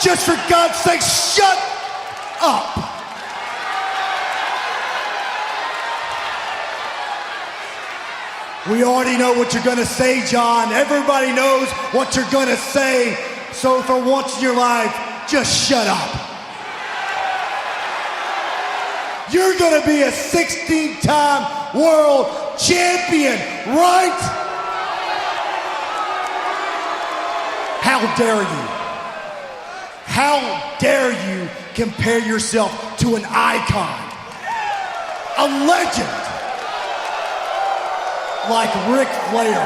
just for God's sake, shut up. We already know what you're going to say, John. Everybody knows what you're going to say. So for once in your life, just shut up. You're going to be a 16-time world champion, right? How dare you? How dare you compare yourself to an icon, a legend, like Ric Flair?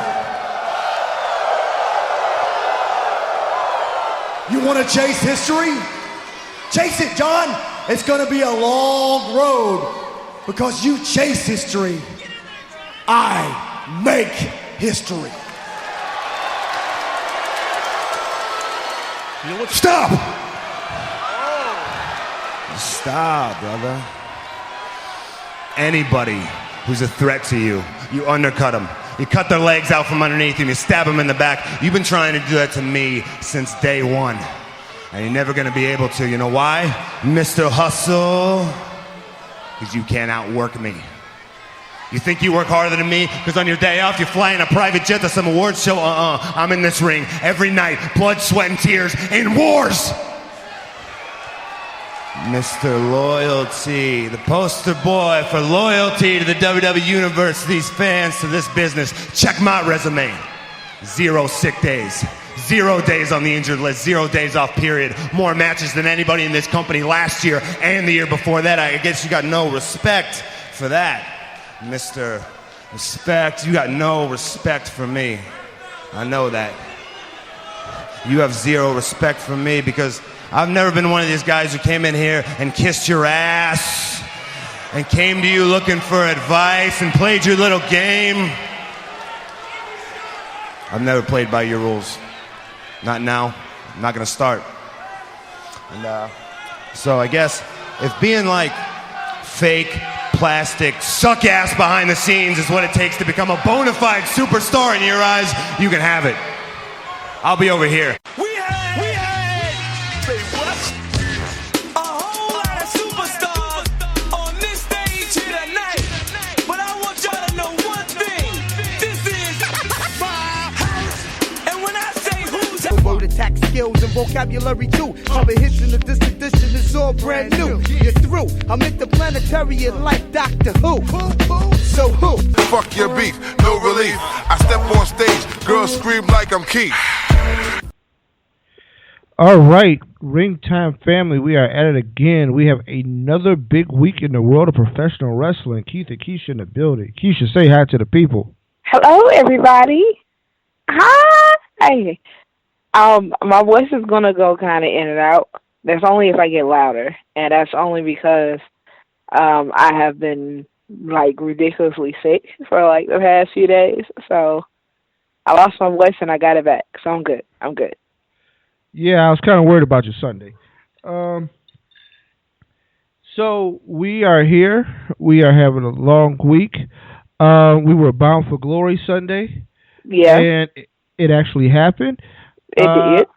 You want to chase history? Chase it, John. It's going to be a long road because you chase history. I make history. Stop! Stop, brother. Anybody who's a threat to you, you undercut them. You cut their legs out from underneath them. You stab them in the back. You've been trying to do that to me since day one. And you're never going to be able to. You know why? Mr. Hustle. Because you can't outwork me. You think you work harder than me? Because on your day off, you fly in a private jet to some awards show? I'm in this ring every night. Blood, sweat, and tears in wars. Mr. Loyalty, the poster boy for loyalty to the WWE Universe, these fans, to this business. Check my resume. 0 sick days. 0 days on the injured list. 0 days off, period. More matches than anybody in this company last year and the year before that. I guess you got no respect for that. Mr. Respect, you got no respect for me. I know that. You have 0 respect for me because I've never been one of these guys who came in here and kissed your ass and came to you looking for advice and played your little game. I've never played by your rules. Not now. I'm not going to start. And so I guess if being like fake, plastic, suck ass behind the scenes is what it takes to become a bona fide superstar in your eyes, you can have it. I'll be over here. We had, say what? A whole lot of superstars on this stage here tonight. But I want y'all to know one thing. This is my house. And when I say who's word attack skills and vocabulary too. Comprehension of this edition is all brand new. You're through. I'm interplanetary like Doctor Who. So who? Fuck your beef, no relief. I step on stage, girls scream like I'm Keith. All right, Ring Time family, we are at it again. We have another big week in the world of professional wrestling. Keith and Keisha in the building. Keisha, say hi to the people. Hello, everybody. Hi. My voice is gonna go kind of in and out. That's only if I get louder, and that's only because I have been like ridiculously sick for like the past few days. So I lost my voice and I got it back. So I'm good. Yeah, I was kind of worried about you Sunday. So we are here. We are having a long week. We were bound for glory Sunday. Yeah. And it actually happened. It did.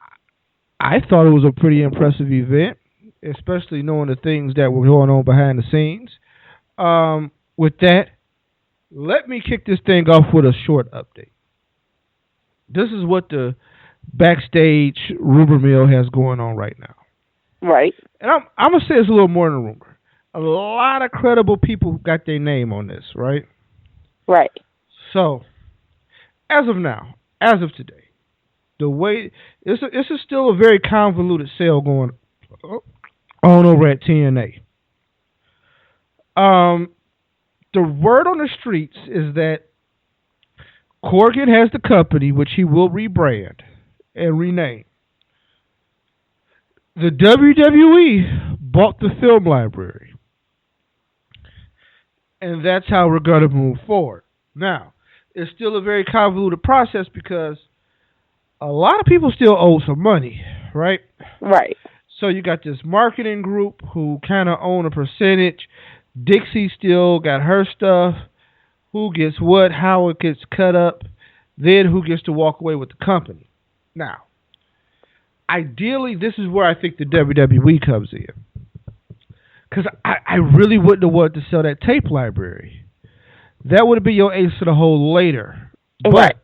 I thought it was a pretty impressive event, especially knowing the things that were going on behind the scenes. With that, let me kick this thing off with a short update. This is what the backstage rumor mill has going on right now. Right. And I'm going to say it's a little more than a rumor. A lot of credible people got their name on this, right? Right. So, as of now, as of today, the way this is still a very convoluted sale going on over at TNA. The word on the streets is that Corgan has the company, which he will rebrand and rename. The WWE bought the film library. And that's how we're going to move forward. Now, it's still a very convoluted process because a lot of people still owe some money, right? Right. So you got this marketing group who kind of own a percentage. Dixie still got her stuff. Who gets what, how it gets cut up, then who gets to walk away with the company. Now, ideally, this is where I think the WWE comes in. Because I really wouldn't have wanted to sell that tape library. That would have been your ace to the hole later. Right.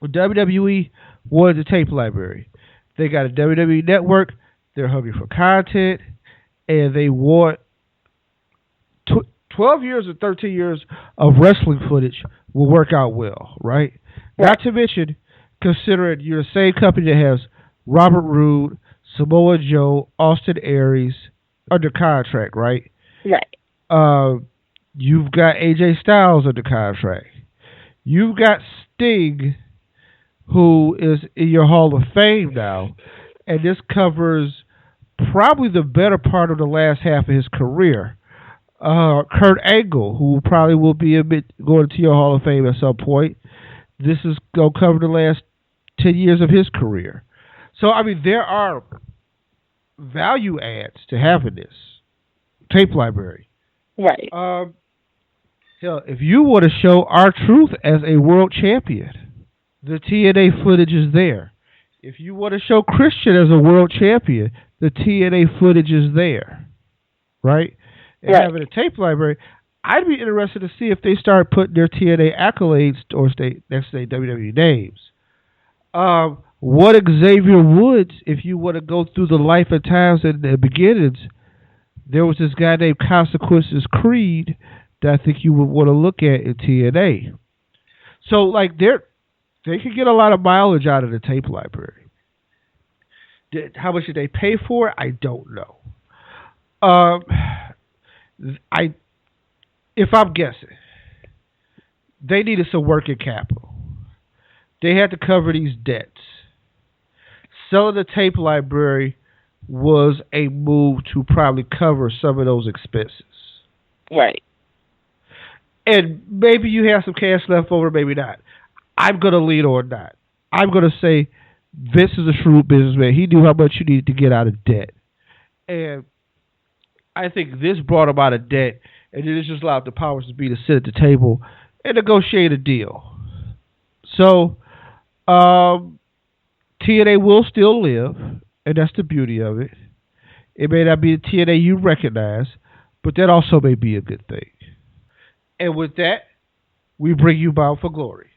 But WWE wanted the tape library. They got a WWE network. They're hungry for content. And they want 12 years or 13 years of wrestling footage will work out well, right? Not to mention, considering you're the same company that has Robert Roode, Samoa Joe, Austin Aries under contract, right? Right. You've got AJ Styles under contract. You've got Sting, who is in your Hall of Fame now, and this covers probably the better part of the last half of his career. Kurt Angle, who probably will be going to your Hall of Fame at some point. This is going to cover the last 10 years of his career. So, I mean, there are value adds to having this tape library. Right. Hell, if you want to show R Truth as a world champion, the TNA footage is there. If you want to show Christian as a world champion, the TNA footage is there. Right? And having a tape library, I'd be interested to see if they start putting their TNA accolades or next to their WWE names. What Xavier Woods, if you want to go through the life and times and the beginnings, there was this guy named Consequences Creed that I think you would want to look at in TNA. So, like, they could get a lot of mileage out of the tape library. How much did they pay for it? I don't know. If I'm guessing, they needed some working capital. They had to cover these debts. Selling the tape library was a move to probably cover some of those expenses. Right. And maybe you have some cash left over, maybe not. I'm going to lean on that. I'm going to say Vince is a shrewd businessman. He knew how much you needed to get out of debt. And I think this brought him out of debt, and it just allowed the powers to be to sit at the table and negotiate a deal. So, TNA will still live, and that's the beauty of it. It may not be the TNA you recognize, but that also may be a good thing. And with that, we bring you Bound for Glory.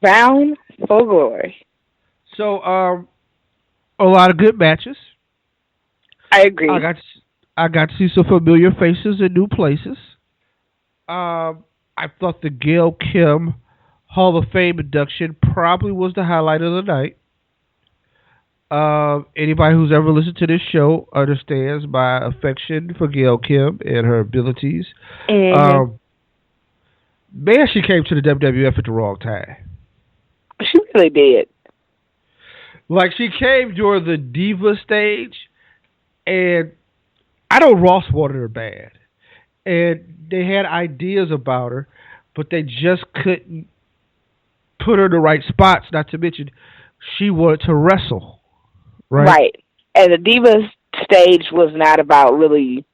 Bound for Glory. So, a lot of good matches. I agree. I got to see some familiar faces in new places. I thought the Gail Kim Hall of Fame induction probably was the highlight of the night. Anybody who's ever listened to this show understands my affection for Gail Kim and her abilities. Mm-hmm. Man, she came to the WWF at the wrong time. She really did. Like, she came during the Diva stage, and I know Ross wanted her bad. And they had ideas about her, but they just couldn't put her in the right spots, not to mention she wanted to wrestle. Right. And the Divas stage was not about really,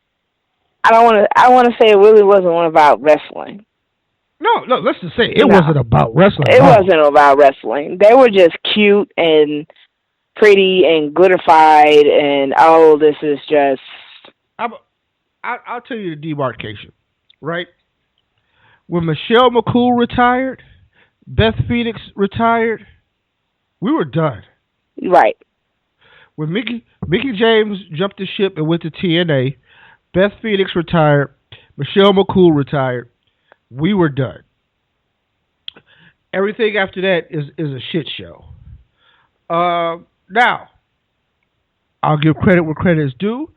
I want to say it really wasn't one about wrestling. No, let's just say it wasn't about wrestling. It wasn't about wrestling. They were just cute and pretty and glorified, and this is just... I'll tell you the demarcation, right? When Michelle McCool retired, Beth Phoenix retired, we were done. Right. When Mickey James jumped the ship and went to TNA, Beth Phoenix retired, Michelle McCool retired, we were done. Everything after that is a shit show. Now, I'll give credit where credit is due.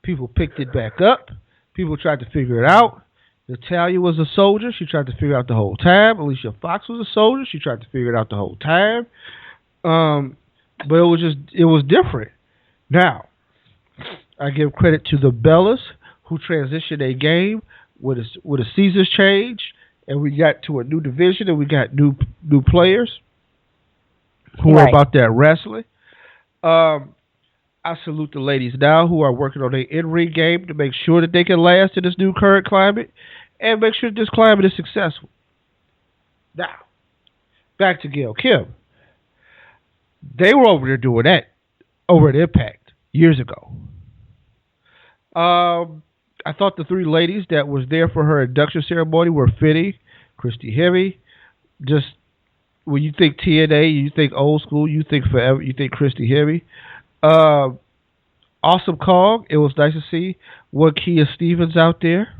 People picked it back up. People tried to figure it out. Natalya was a soldier. She tried to figure it out the whole time. Alicia Fox was a soldier. She tried to figure it out the whole time. But it was different. Now, I give credit to the Bellas who transitioned a game with a Caesars change, and we got to a new division, and we got new players who are about that wrestling. I salute the ladies now who are working on their in-ring game to make sure that they can last in this new current climate and make sure this climate is successful. Now, back to Gail Kim. They were over there doing that over at Impact years ago. I thought the three ladies that was there for her induction ceremony were fitting. Christy Hemme, just when you think TNA, you think old school, you think forever, you think Christy Hemme. Awesome Kong, it was nice to see one Kia Stevens out there.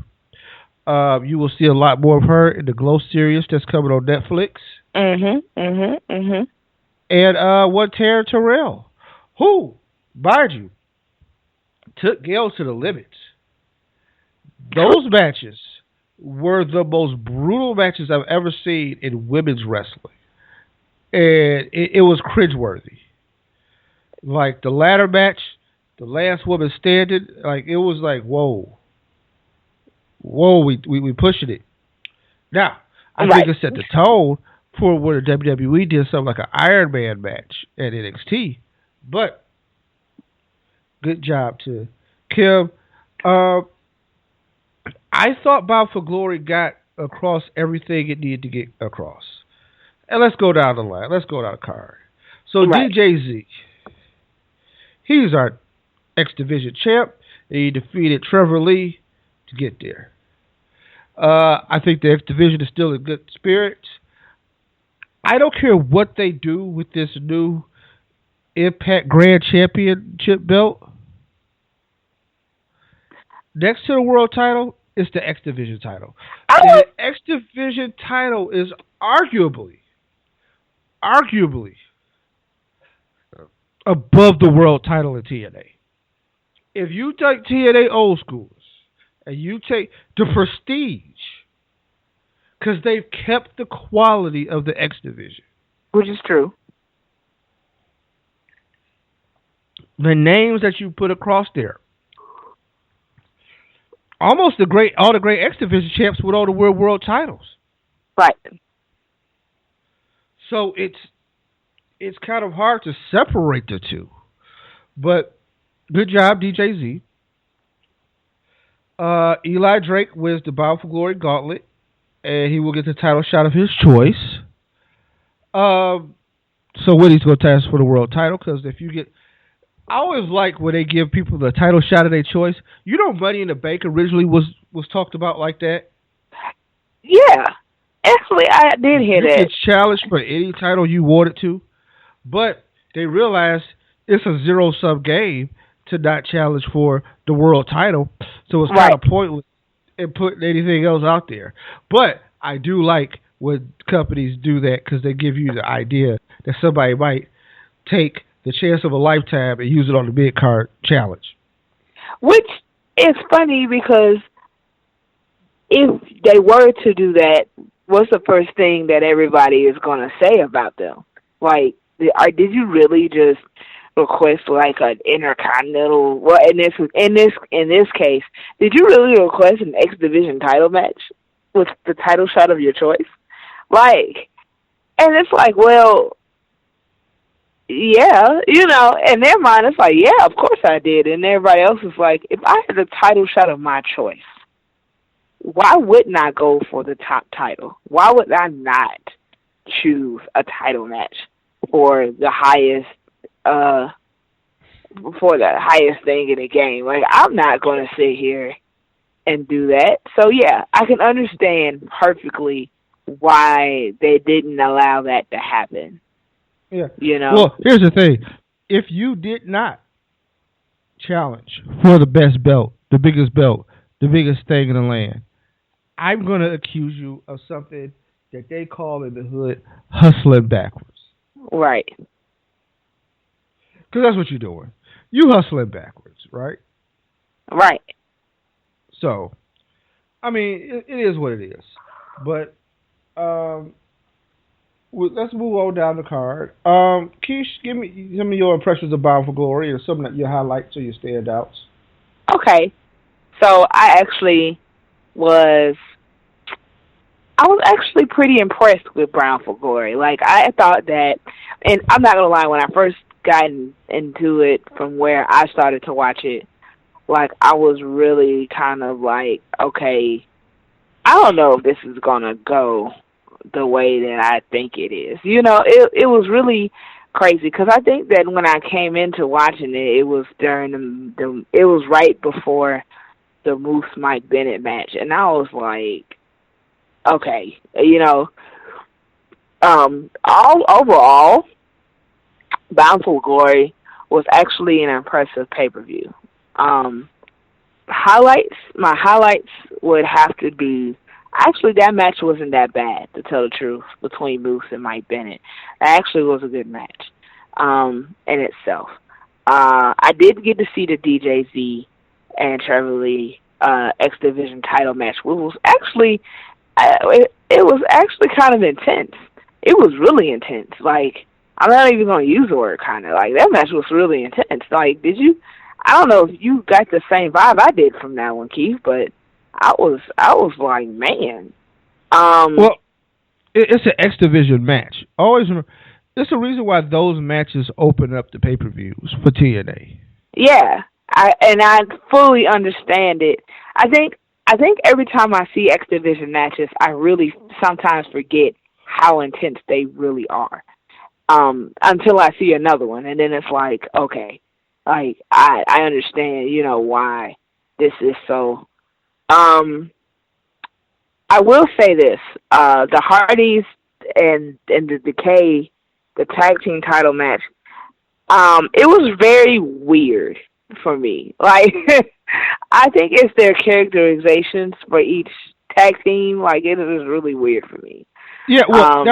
You will see a lot more of her in the Glow series that's coming on Netflix. And one Tara Terrell, who, mind you, took Gail to the limits. Those matches were the most brutal matches I've ever seen in women's wrestling. And it was cringeworthy. Like the ladder match, the last woman standing, like it was like, whoa, we pushing it. Now, I think it set the tone for when the WWE did something like an Iron Man match at NXT. But good job to Kim. I thought Bound for Glory got across everything it needed to get across. And let's go down the line. Let's go down the card. So DJZ, he's our X Division champ, and he defeated Trevor Lee to get there. I think the X Division is still in good spirits. I don't care what they do with this new Impact Grand Championship belt. Next to the world title is the X Division title. The X Division title is arguably above the world title in TNA. If you take TNA old schoolers and you take the prestige, because they've kept the quality of the X Division, which is true. The names that you put across there, almost all the great X Division champs with all the world titles. Right. So it's kind of hard to separate the two. But good job, DJZ. Eli Drake wins the Bound for Glory Gauntlet, and he will get the title shot of his choice. So Whitney's going to task for the world title, because if you get... I always like when they give people the title shot of their choice. You know, Money in the Bank originally was talked about like that? Yeah. Actually, I did hear that. You get challenged for any title you wanted to, but they realized it's a zero-sum game to not challenge for the world title, so it's kind of pointless in putting anything else out there. But I do like when companies do that, because they give you the idea that somebody might take the chance of a lifetime and use it on the mid-card challenge. Which is funny, because if they were to do that, what's the first thing that everybody is going to say about them? Like, did you really just request like an intercontinental? Well, in this case, did you really request an X Division title match with the title shot of your choice? Like, and it's like, well, yeah, you know, in their mind, it's like, yeah, of course I did. And everybody else is like, if I had a title shot of my choice, why wouldn't I go for the top title? Why would I not choose a title match for the highest thing in the game? Like, I'm not going to sit here and do that. So yeah, I can understand perfectly why they didn't allow that to happen. Yeah. You know? Well, here's the thing. If you did not challenge for the best belt, the biggest thing in the land, I'm going to accuse you of something that they call in the hood hustling backwards. Right. Because that's what you're doing. You hustling backwards, right? Right. So, I mean, it is what it is. But, let's move on down the card. Keish, give me some of your impressions of Bound for Glory, or some of your highlights or your standouts. Okay. So, I was actually pretty impressed with Bound for Glory. Like, I thought that, and I'm not going to lie, when I first got into it from where I started to watch it, like, I was really kind of like, okay, I don't know if this is going to go the way that I think it is. You know, it was really crazy because I think that when I came into watching it, it was during it was right before the Moose Mike Bennett match, and I was like, okay, all overall, Bound for Glory was actually an impressive pay-per-view. My highlights would have to be, actually that match wasn't that bad, to tell the truth, between Moose and Mike Bennett. That actually was a good match in itself. I did get to see the DJZ and Trevor Lee X Division title match, which was actually, it was actually kind of intense. It was really intense. Like, I'm not even going to use the word kind of. Like, that match was really intense. Like, I don't know if you got the same vibe I did from that one, Keith, but I was like, man. Well, it's an X Division match. Always remember, there's a reason why those matches open up the pay-per-views for TNA. Yeah, I fully understand it. I think every time I see X Division matches, I really sometimes forget how intense they really are. Until I see another one, and then it's like, okay, like I understand, why this is so. I will say this: the Hardys and the Decay, the tag team title match, it was very weird for me. Like, I think it's their characterizations for each tag team. Like, it was really weird for me. Yeah, well,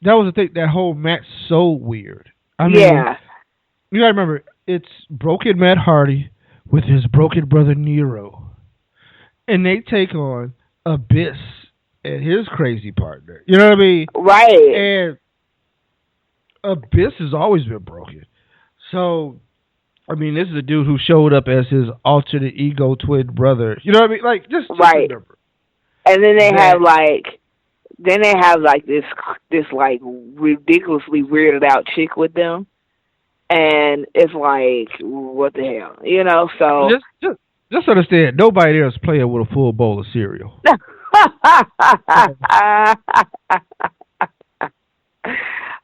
that was the thing. That whole match so weird. I mean, yeah. You gotta remember, it's broken Matt Hardy with his broken brother Nero, and they take on Abyss and his crazy partner. You know what I mean? Right. And Abyss has always been broken. So, I mean, this is a dude who showed up as his alternate ego twin brother. You know what I mean? Like, just right. Remember. And then they have this like ridiculously weirded out chick with them, and it's like, what the hell, So just understand, nobody there is playing with a full bowl of cereal.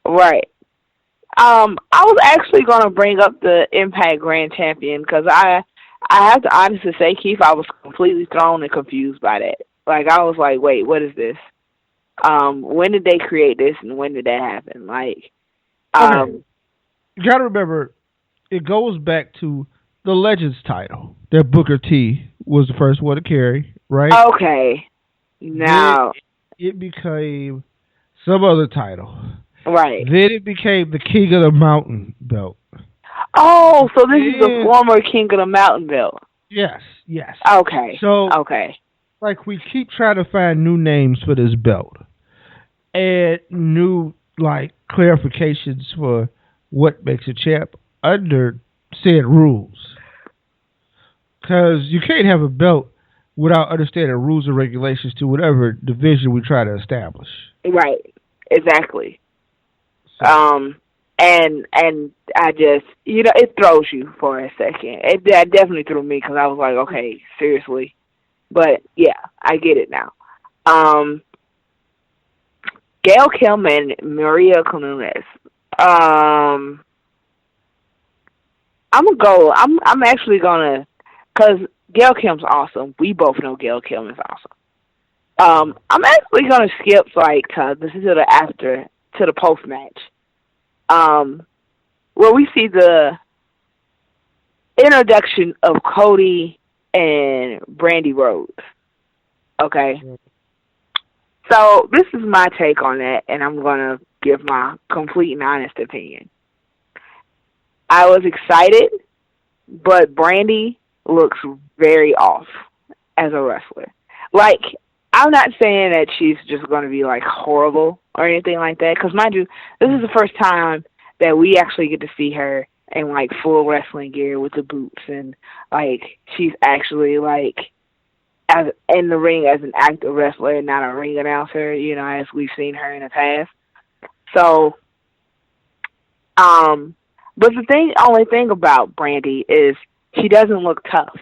Right. I was actually going to bring up the Impact Grand Champion because I have to honestly say, Keith, I was completely thrown and confused by that. Like, I was like, wait, what is this? When did they create this and when did that happen? Like, okay. You got to remember, it goes back to the Legends title that Booker T was the first one to carry, right? Okay. Now it became some other title. Right. Then it became the King of the Mountain belt. Oh, so this is the former King of the Mountain belt. Yes. Okay. Okay. Like, we keep trying to find new names for this belt and new, like, clarifications for what makes a champ under said rules. Because you can't have a belt without understanding rules and regulations to whatever division we try to establish. Right. Exactly. So. And I just, it throws you for a second. That definitely threw me because I was like, okay, seriously. But, yeah, I get it now. Gail Kim and Maria Kannelis. I'm actually going to, because Gail Kim's awesome. We both know Gail Kim is awesome. I'm actually going to skip, to the post-match. Where we see the introduction of Cody and Brandi Rhodes. Okay? So this is my take on that, and I'm going to give my complete and honest opinion. I was excited, but Brandi looks very off as a wrestler. Like, I'm not saying that she's just going to be, like, horrible or anything like that, because, mind you, this is the first time that we actually get to see her in, like, full wrestling gear with the boots, and, like, she's actually, like, in the ring as an active wrestler and not a ring announcer, as we've seen her in the past. So, but the only thing about Brandi is she doesn't look tough.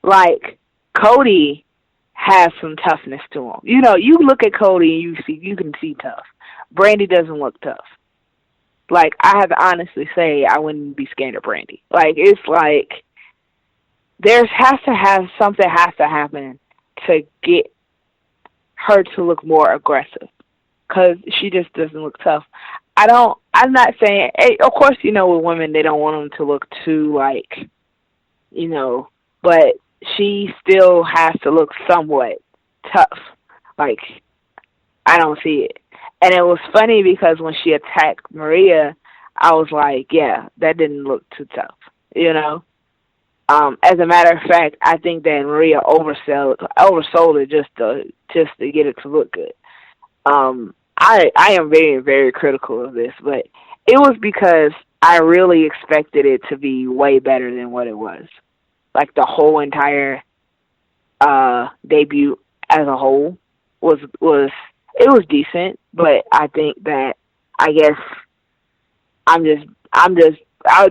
Like, Cody has some toughness to him. You look at Cody and you can see tough. Brandi doesn't look tough. Like, I have to honestly say I wouldn't be scared of Brandi. Like, it's like something has to happen to get her to look more aggressive, because she just doesn't look tough. I'm not saying, of course, with women, they don't want them to look too, like, but she still has to look somewhat tough. Like, I don't see it. And it was funny because when she attacked Maria, I was like, yeah, that didn't look too tough, As a matter of fact, I think that Maria oversold it just to get it to look good. I am very, very critical of this, but it was because I really expected it to be way better than what it was. Like, the whole entire debut as a whole was decent, but I think that I was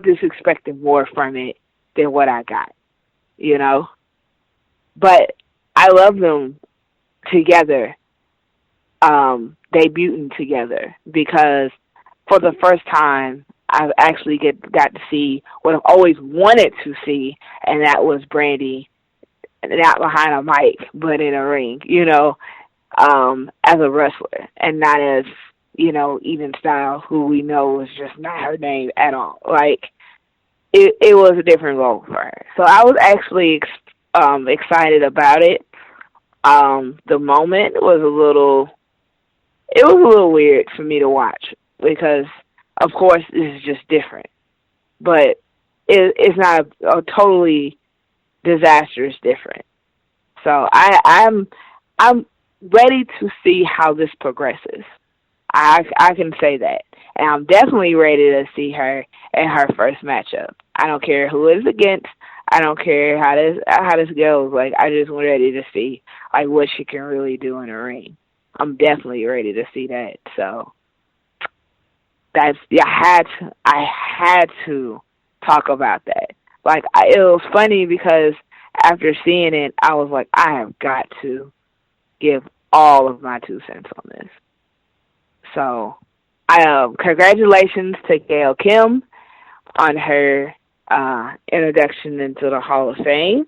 just expecting more from it than what I got, But I love them together, debuting together, because for the first time I've actually got to see what I've always wanted to see, and that was Brandi, not behind a mic, but in a ring, as a wrestler, and not as, Eden Style, who we know is just not her name at all. Like, it was a different role for her. So I was actually excited about it. The moment was a little weird for me to watch, because, of course, this is just different. But it's not a totally disastrous different. So I'm ready to see how this progresses. I can say that. And I'm definitely ready to see her in her first matchup. I don't care who it's against. I don't care how this goes. Like, I just ready to see, like, what she can really do in the ring. I'm definitely ready to see that. So I had to talk about that. Like, it was funny because after seeing it, I was like, I have got to give all of my 2 cents on this. So, congratulations to Gail Kim on her introduction into the Hall of Fame.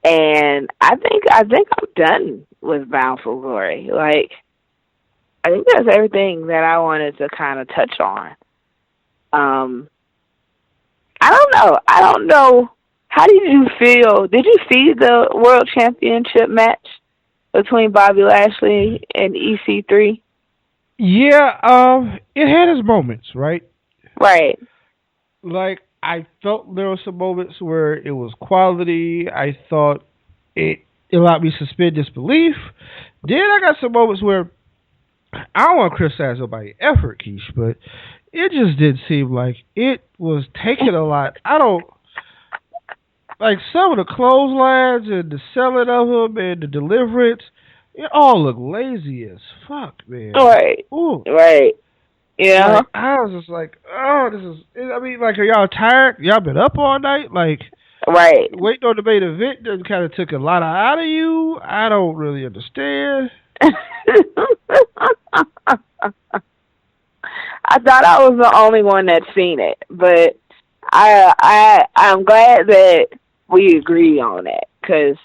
And I think I'm done with Bound for Glory. Like, I think that's everything that I wanted to kind of touch on. I don't know. How did you feel? Did you see the World Championship match between Bobby Lashley and EC3? Yeah, it had its moments, right? Right. Like, I felt there were some moments where it was quality. I thought it allowed me to suspend disbelief. Then I got some moments where I don't want to criticize nobody's effort, Keish, but it just did seem like it was taking a lot. Like, some of the clotheslines and the selling of them and the deliverance, it all looked lazy as fuck, man. Right. Ooh. Right. Yeah. Like, I was just like, oh, like, are y'all tired? Y'all been up all night? Like, right. Waiting on the main event that kind of took a lot out of you. I don't really understand. I thought I was the only one that seen it, but I'm glad that we agree on that, because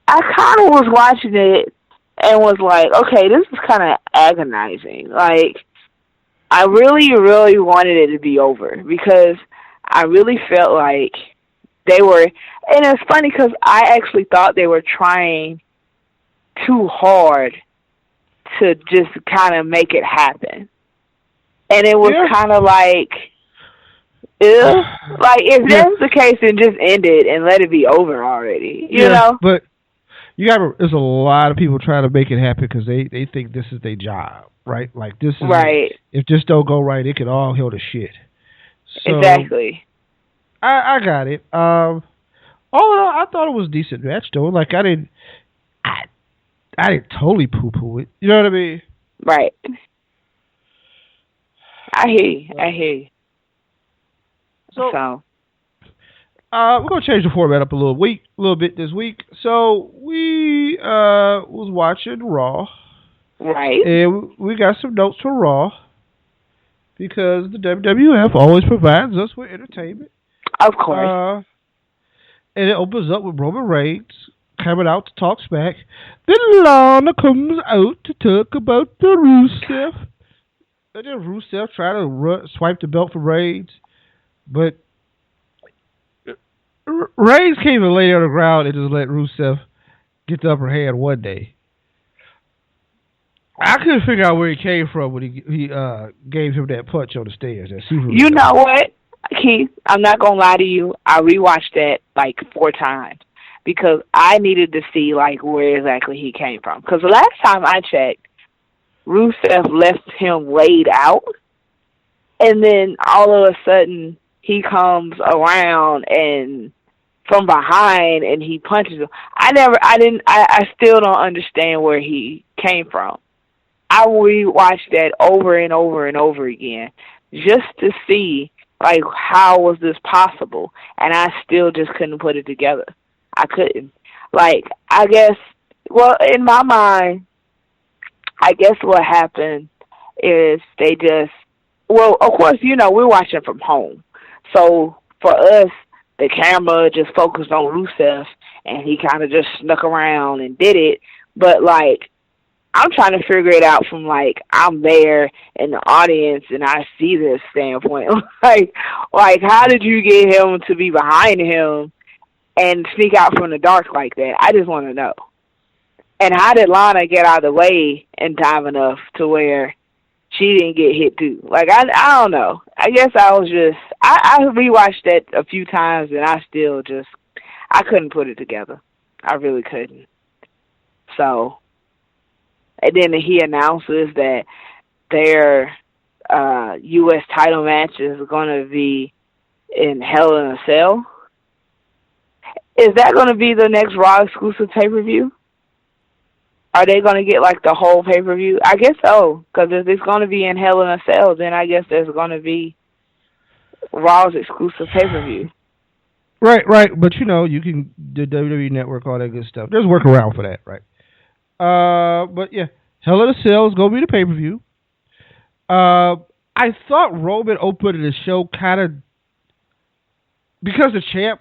I kind of was watching it and was like, okay, this is kind of agonizing. Like, I really, really wanted it to be over, because I really felt like they were, and it's funny because I actually thought they were trying too hard to just kind of make it happen. And it was kind of like, like, if that's the case, then just end it and let it be over already, you know? But there's a lot of people trying to make it happen because they think this is their job, right? Like, this is right. If this don't go right, it could all go to shit. So, exactly. I got it. All in all, I thought it was a decent match, though. Like, I didn't totally poo-poo it. You know what I mean? Right. I hear you. So we're gonna change the format up a little bit this week. So we was watching Raw, right? And we got some notes for Raw. because the WWF always provides us with entertainment. Of course. And it opens up with Roman Reigns coming out to talk smack. Then Lana comes out to talk about the Rusev. And then Rusev tried to swipe the belt from Reigns. But Reigns came and laid on the ground and just let Rusev get the upper hand one day. I couldn't figure out where he came from when he gave him that punch on the stairs. You know what, Keith? I'm not going to lie to you. I rewatched that like 4 times because I needed to see like where exactly he came from. Because the last time I checked, Rusev left him laid out. And then all of a sudden, he comes around and from behind and he punches him. I still don't understand where he came from. I rewatched that over and over and over again just to see like how was this possible, and I still just couldn't put it together. I couldn't. Like, I guess, well, in my mind, I guess what happened is they just, well, of course, you know, we're watching from home. So for us, the camera just focused on Rusev, and he kind of just snuck around and did it. But, like, I'm trying to figure it out from, like, I'm there in the audience, and I see this standpoint. like, how did you get him to be behind him and sneak out from the dark like that? I just want to know. And how did Lana get out of the way in time enough to where she didn't get hit too? Like, I don't know. I guess I was just, I rewatched that a few times and I still just, I couldn't put it together. I really couldn't. So, and then he announces that their U.S. title match is going to be in Hell in a Cell. Is that going to be the next Raw exclusive pay-per-view? Are they going to get, like, the whole pay-per-view? I guess so, because if it's going to be in Hell in a Cell, then I guess there's going to be Raw's exclusive pay-per-view. Right. But, you know, you can, the WWE Network, all that good stuff. There's a workaround for that, right? But, yeah, Hell in a Cell is going to be the pay-per-view. I thought Roman opened the show kind of, because the champ,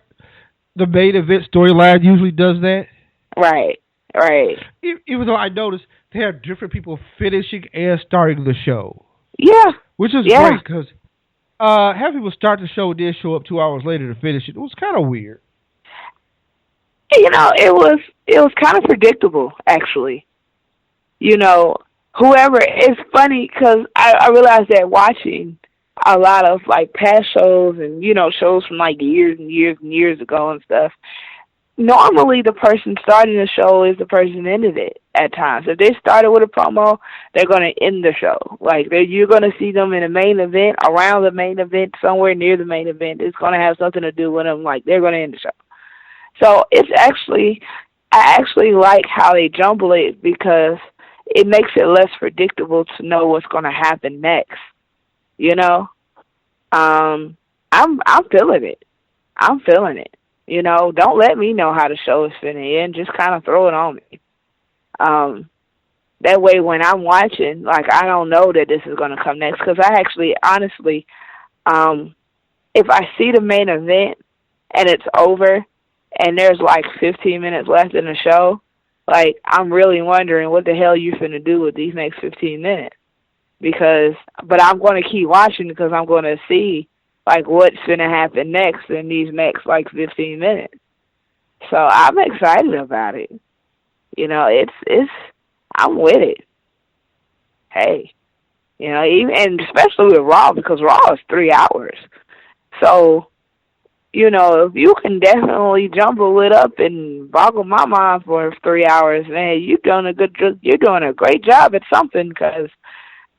the main event storyline usually does that. Right. Even though I noticed they have different people finishing and starting the show. Yeah. Which is great, because having people start the show and then show up 2 hours later to finish it was kind of weird. You know, it was kind of predictable, actually. You know, whoever, it's funny because I realized that watching a lot of, like, past shows and, you know, shows from, like, years and years and years ago and stuff, normally the person starting the show is the person ended it at times. If they started with a promo, they're going to end the show. Like, you're going to see them in the main event, around the main event, somewhere near the main event. It's going to have something to do with them. Like, they're going to end the show. So it's actually, I actually like how they jumble it because it makes it less predictable to know what's going to happen next. You know, I'm feeling it. I'm feeling it. You know, don't let me know how the show is finna end. Just kind of throw it on me. That way, when I'm watching, like, I don't know that this is going to come next. Because I actually, honestly, if I see the main event and it's over and there's like 15 minutes left in the show, like, I'm really wondering what the hell you finna do with these next 15 minutes. But I'm going to keep watching because I'm going to see, like, what's going to happen next in these next, like, 15 minutes. So I'm excited about it. You know, I'm with it. Hey, you know, and especially with Raw, because Raw is 3 hours. So, you know, if you can definitely jumble it up and boggle my mind for 3 hours, man, you're doing a great job at something, because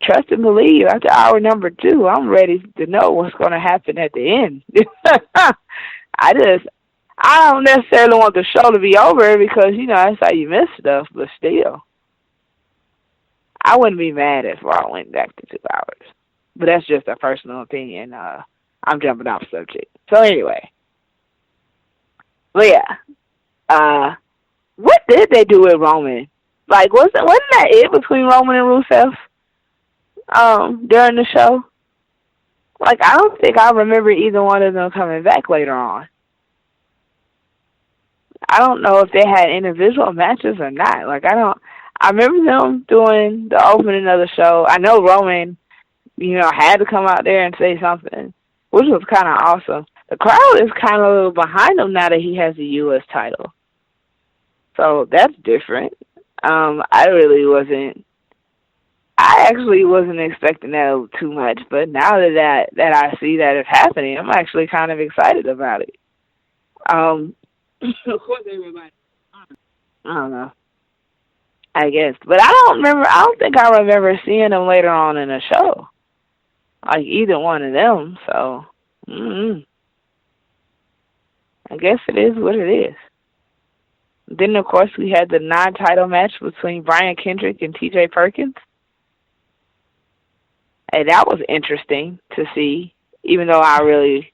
trust and believe, after hour number 2, I'm ready to know what's going to happen at the end. I don't necessarily want the show to be over because, you know, that's how you miss stuff, but still. I wouldn't be mad if Raw went back to 2 hours. But that's just a personal opinion. I'm jumping off subject. So anyway. But yeah. What did they do with Roman? Like, wasn't that it between Roman and Rusev? During the show? Like, I don't think I remember either one of them coming back later on. I don't know if they had individual matches or not. Like, I remember them doing the opening of the show. I know Roman, had to come out there and say something, which was kind of awesome. The crowd is kind of a little behind him now that he has the U.S. title. So that's different. I actually wasn't expecting that too much, but now that I see that it's happening, I'm actually kind of excited about it. Of course, everybody. I don't know. I guess, but I don't think I remember seeing them later on in the show, like either one of them. So, I guess it is what it is. Then, of course, we had the non-title match between Brian Kendrick and TJ Perkins. And that was interesting to see, even though I really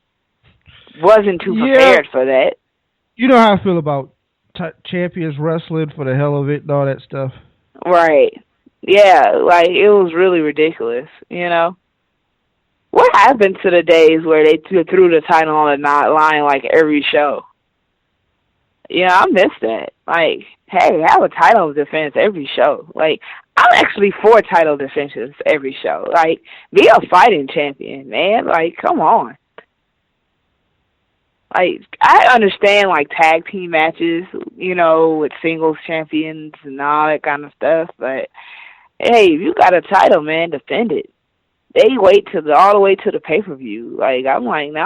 wasn't too prepared for that. You know how I feel about champions wrestling for the hell of it and all that stuff? Right. Yeah, like, it was really ridiculous, What happened to the days where they threw the title on the line like every show? I miss that. Like, hey, have a title defense every show. Like, I'm actually for title defenses every show. Like, be a fighting champion, man. Like, come on. Like, I understand, like, tag team matches, with singles champions and all that kind of stuff. But, hey, if you got a title, man, defend it. They wait all the way to the pay-per-view. Like, I'm like, no,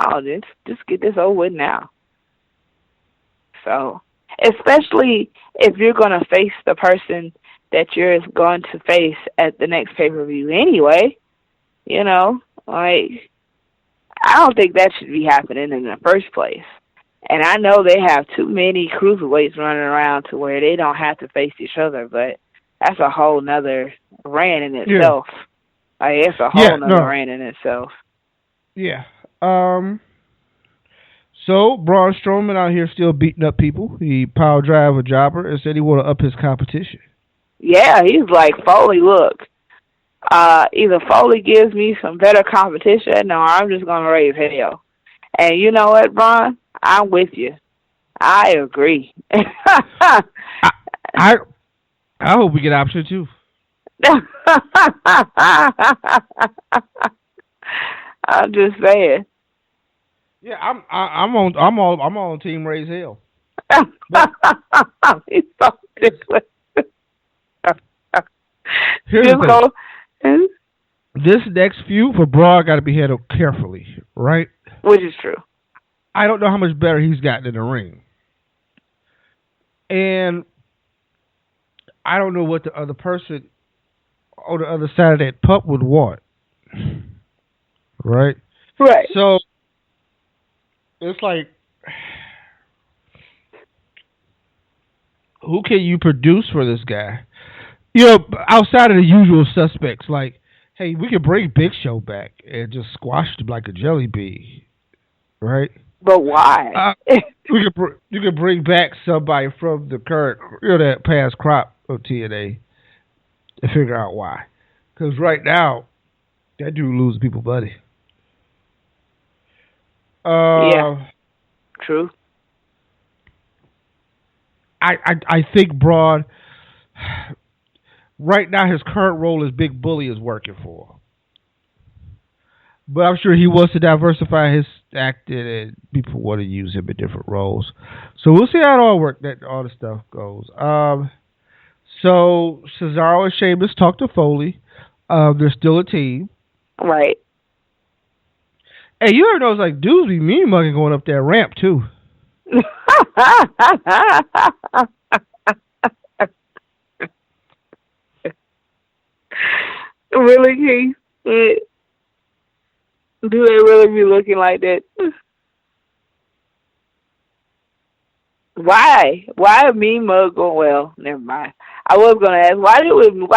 just get this over with now. So, especially if you're going to face the person that you're going to face at the next pay-per-view anyway, like, I don't think that should be happening in the first place. And I know they have too many cruiserweights running around to where they don't have to face each other, but that's a whole nother rant in itself. Yeah. Like, it's a whole nother rant in itself. Yeah. So, Braun Strowman out here still beating up people. He power drive a jobber and said he want to up his competition. Yeah, he's like, Foley, look, either Foley gives me some better competition or I'm just going to raise hell. And you know what, Braun? I'm with you. I agree. I hope we get option 2. I'm just saying. Yeah, I'm on team raise hell. He's so ridiculous. Here's the thing. This next feud for Braun got to be handled carefully, right? Which is true. I don't know how much better he's gotten in the ring. And I don't know what the other person on the other side of that pup would want. Right? Right. So, it's like, who can you produce for this guy? Outside of the usual suspects, like, hey, we could bring Big Show back and just squash him like a jelly bean, right? But why? You could bring back somebody from the current, that past crop of TNA and figure out why. Because right now, that dude loses people money. Yeah, true. I think Braun, right now his current role as Big Bully is working for him. But I'm sure he wants to diversify his acting and people want to use him in different roles. So we'll see how it all works, that all the stuff goes. So Cesaro and Sheamus talked to Foley. They're still a team. Right. Hey, you heard those like dudes be mean mugging going up that ramp too. Really, Keith? Do they really be looking like that? Why? Why mean mug going? Well, never mind. I was gonna ask why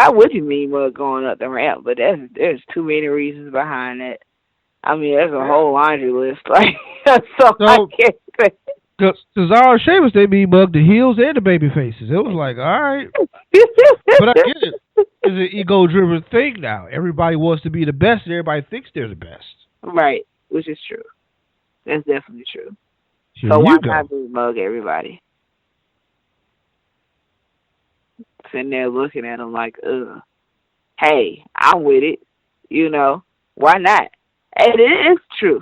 would you mean mug going up the ramp? But there's too many reasons behind that. I mean, there's a whole laundry list. Like, so I can't say. Cesaro and Sheamus, they be mugged the heels and the baby faces. It was like, all right. But I get it. It's an ego-driven thing now. Everybody wants to be the best, and everybody thinks they're the best. Right, which is true. That's definitely true. Here So why you go. not just mug everybody? Sitting there looking at them like, ugh. Hey, I'm with it. You know, why not? And it is true.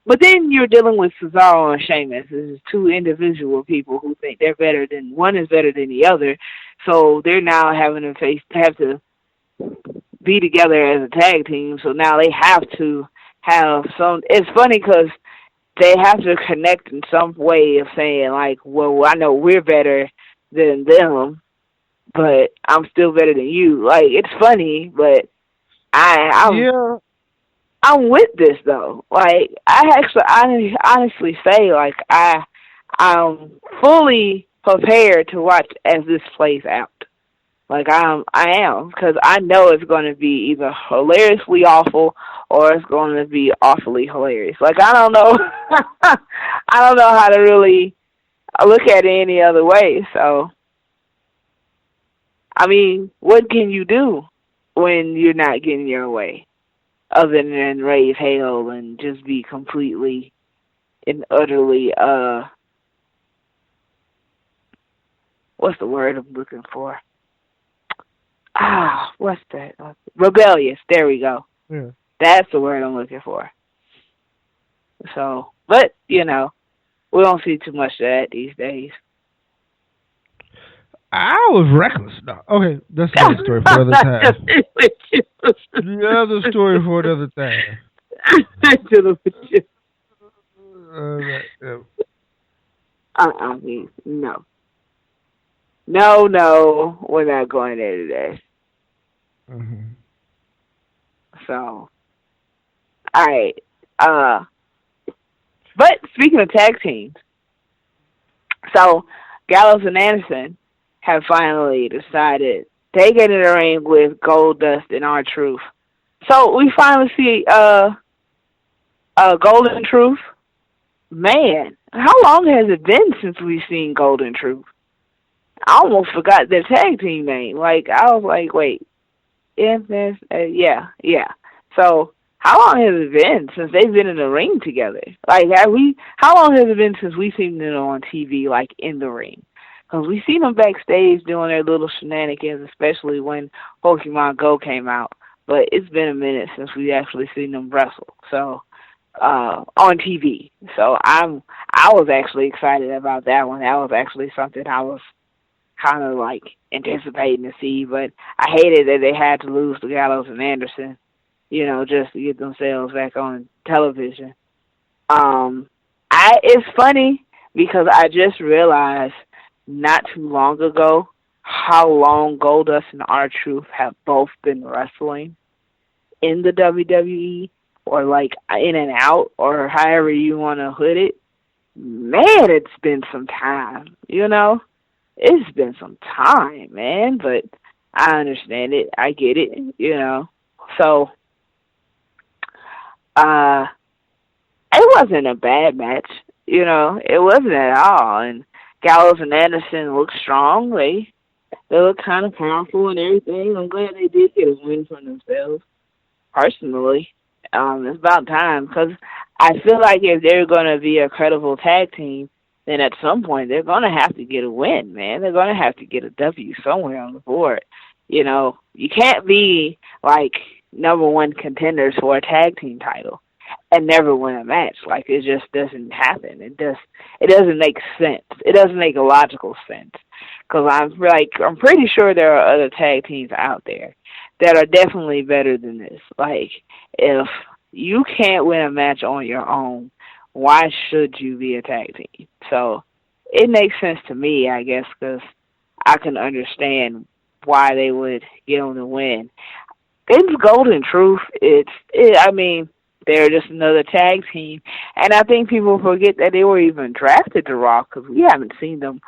But then you're dealing with Cesaro and Sheamus. This is two individual people who think they're better than, one is better than the other. So they're now having to have to be together as a tag team. So now they have to have some, it's funny because they have to connect in some way of saying like, well, I know we're better than them, but I'm still better than you. Like, it's funny, but I'm with this though. Like, I honestly say, like, I'm fully prepared to watch as this plays out. Like, I am, because I know it's going to be either hilariously awful or it's going to be awfully hilarious. Like, I don't know, I don't know how to really look at it any other way. So, I mean, what can you do when you're not getting your way, other than raise hell and just be completely and utterly, what's the word I'm looking for? What's that? Rebellious. There we go. Yeah. That's the word I'm looking for. So, but, you know, we don't see too much of that these days. I was reckless. No. Okay, that's another story for another time. Another story for another time. I mean, no. No, we're not going there today. Mm-hmm. So, all right. But speaking of tag teams, so Gallows and Anderson have finally decided they get in the ring with Goldust and R Truth. So we finally see Golden Truth. Man, how long has it been since we've seen Golden Truth? I almost forgot their tag team name. Like, I was like, wait. Yeah. So, how long has it been since they've been in the ring together? Like, how long has it been since we've seen them on TV, like, in the ring? Because we've seen them backstage doing their little shenanigans, especially when Pokemon Go came out. But it's been a minute since we've actually seen them wrestle. So, on TV. So, I was actually excited about that one. That was actually something I was kind of like anticipating to see, but I hated that they had to lose to Gallows and Anderson, you know, just to get themselves back on television. It's funny because I just realized not too long ago how long Goldust and R Truth have both been wrestling in the WWE, or like in and out, or however you want to put it. Man, it's been some time, you know? It's been some time, man, but I understand it. I get it, you know. So, it wasn't a bad match, you know. It wasn't at all. And Gallows and Anderson look strong. They look kind of powerful and everything. I'm glad they did get a win for themselves, personally. It's about time, because I feel like if they're going to be a credible tag team, then at some point they're going to have to get a win, man. They're going to have to get a W somewhere on the board. You know, you can't be like number one contenders for a tag team title and never win a match. Like, it just doesn't happen. It doesn't make sense. It doesn't make a logical sense. Because I'm pretty sure there are other tag teams out there that are definitely better than this. Like, if you can't win a match on your own, why should you be a tag team? So it makes sense to me, I guess, because I can understand why they would get them to win. It's Golden Truth. I mean, they're just another tag team. And I think people forget that they were even drafted to Raw, because we haven't seen them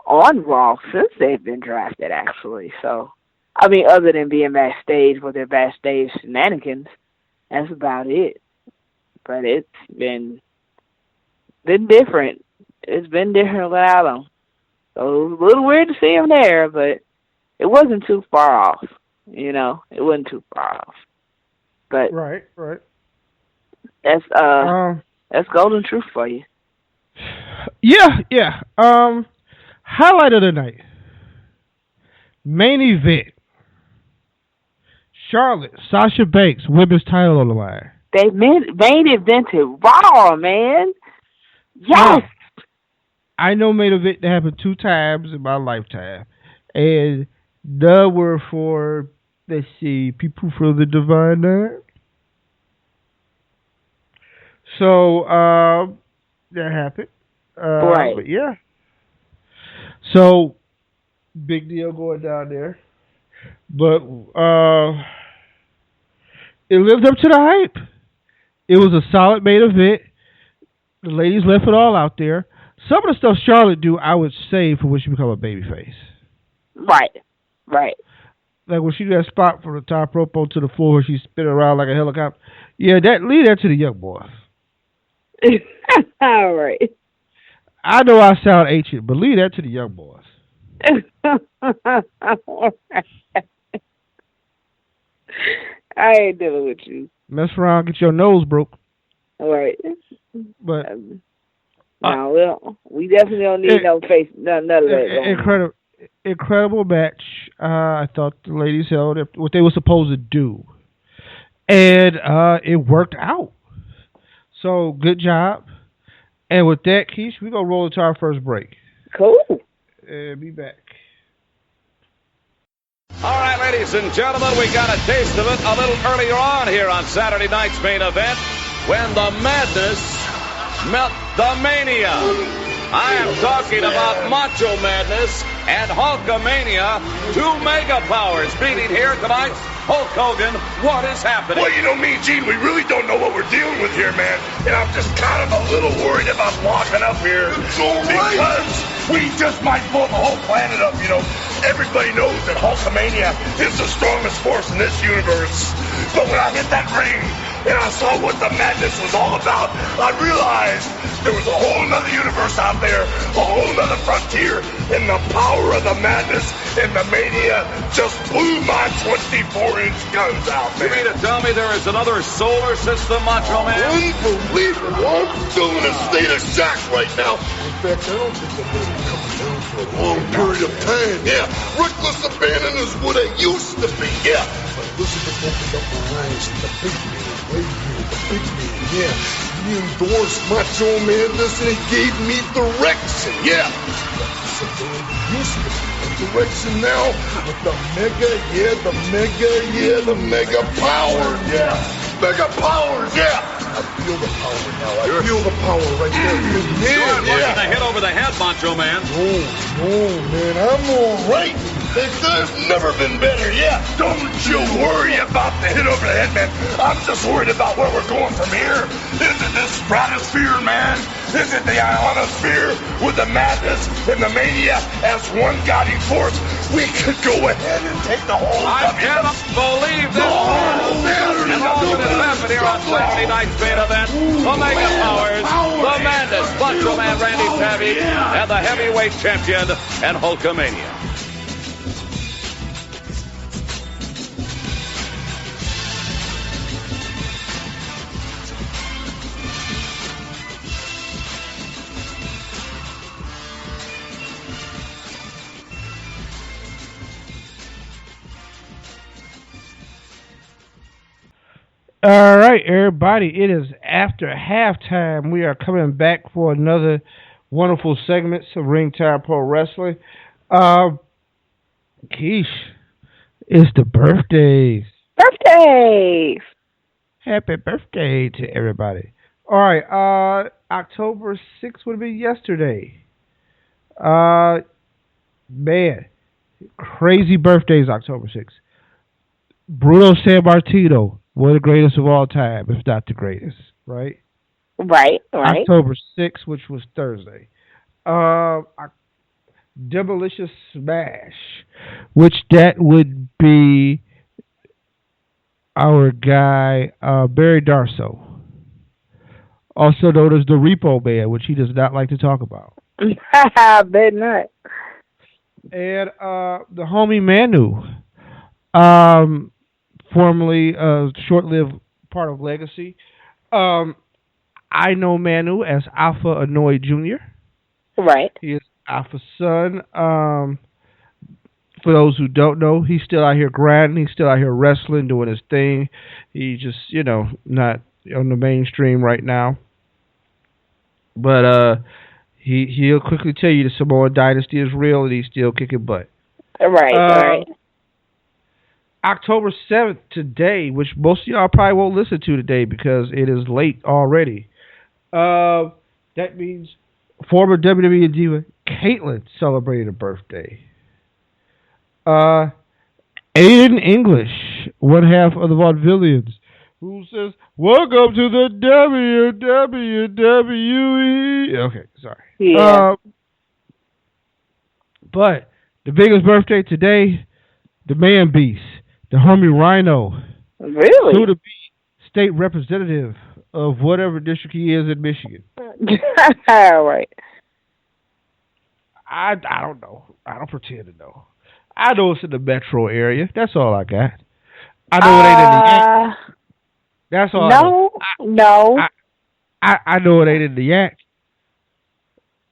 on Raw since they've been drafted, actually. So, I mean, other than being backstage with their backstage shenanigans, that's about it. But it's been different. It's been different without them. So it was a little weird to see them there, but it wasn't too far off. You know, it wasn't too far off. But right. That's Golden Truth for you. Yeah. Highlight of the night. Main event. Charlotte, Sasha Banks, women's title on the line. They main evented Raw, man. Yes. I know main event that happened 2 times in my lifetime. And they were for, let's see, people from the Divine Nine. So, that happened. Right. But yeah. So, big deal going down there. But it lived up to the hype. It was a solid main event. The ladies left it all out there. Some of the stuff Charlotte do, I would save for when she become a babyface. Right. Like when she did that spot from the top rope onto the floor, where she spin around like a helicopter. Yeah, leave that to the young boys. All right. I know I sound ancient, but leave that to the young boys. I ain't dealing with you. Mess around, get your nose broke. All right. But we definitely don't need none of that. Incredible match. I thought the ladies held what they were supposed to do, and it worked out. So good job. And with that, Keish, we're gonna roll into our first break. Cool. And be back. All right, ladies and gentlemen, we got a taste of it a little earlier on here on Saturday night's main event when the madness met the mania. I am talking about Macho Madness and Hulkamania, 2 mega powers meeting here tonight. Hulk Hogan, what is happening? Well, you know, me and Gene, we really don't know what we're dealing with here, man. And I'm just kind of a little worried about walking up here. It's all right. Because we just might blow the whole planet up, you know. Everybody knows that Hulkamania is the strongest force in this universe. But when I hit that ring and I saw what the madness was all about, I realized there was a whole nother universe out there, a whole nother frontier, and the power of the madness and the mania just blew my 24-inch guns out, man. You mean to tell me there is another solar system, Macho Man? Unbelievable. I'm still in a state of shock right now. In fact, I don't think the movie comes down for a long period of time. Yeah, reckless abandon is what it used to be. Yeah. But Elizabeth opened up her eyes to the big man, right here, the big man. Yeah. He endorsed Macho Man this and he gave me direction. Yeah. So useless direction now with the mega power. Yeah. Mega powers, yeah. I feel the power now. I feel the power right there. You're the hit over the head, Macho Man. No, man, I'm all right. There's never been better, yeah. Don't you worry about the hit over the head, man. I'm just worried about where we're going from here. Is it this stratosphere, man? Is it the ionosphere with the madness and the mania as one guiding force? We could go ahead and take the whole I cannot believe this. And all that has happened here on Saturday night's main event. The Mega Powers, the Madness, Macho Man Randy Savage, and the heavyweight champion and Hulkamania. All right, everybody. It is after halftime. We are coming back for another wonderful segment of Ring Time Pro Wrestling. Keish, it's the birthdays. Birthdays! Happy birthday to everybody. All right, October 6th would be yesterday. Man, crazy birthdays, October 6th. Bruno Sammartino, one of the greatest of all time, if not the greatest, right? Right. October 6th, which was Thursday. Demolition Smash, which that would be our guy, Barry Darso, also known as the Repo Man, which he does not like to talk about. I bet not. And the homie Manu, formerly a short-lived part of Legacy. I know Manu as Alpha Annoy Jr. Right. He is Alpha's son. For those who don't know, he's still out here grinding. He's still out here wrestling, doing his thing. He's just, not on the mainstream right now. But he'll quickly tell you the Samoan Dynasty is real and he's still kicking butt. Right. October 7th today, which most of y'all probably won't listen to today because it is late already. That means former WWE diva Caitlyn celebrated a birthday. Aiden English, one half of the Vaudevillians, who says, "Welcome to the WWE." Okay, sorry. Yeah. But the biggest birthday today, the man beast, the homie Rhino. Really? Soon to be state representative of whatever district he is in Michigan. Right. I don't know. I don't pretend to know. I know it's in the metro area. That's all I got. I know it ain't in the Yak. That's all. No. I know it ain't in the Yak.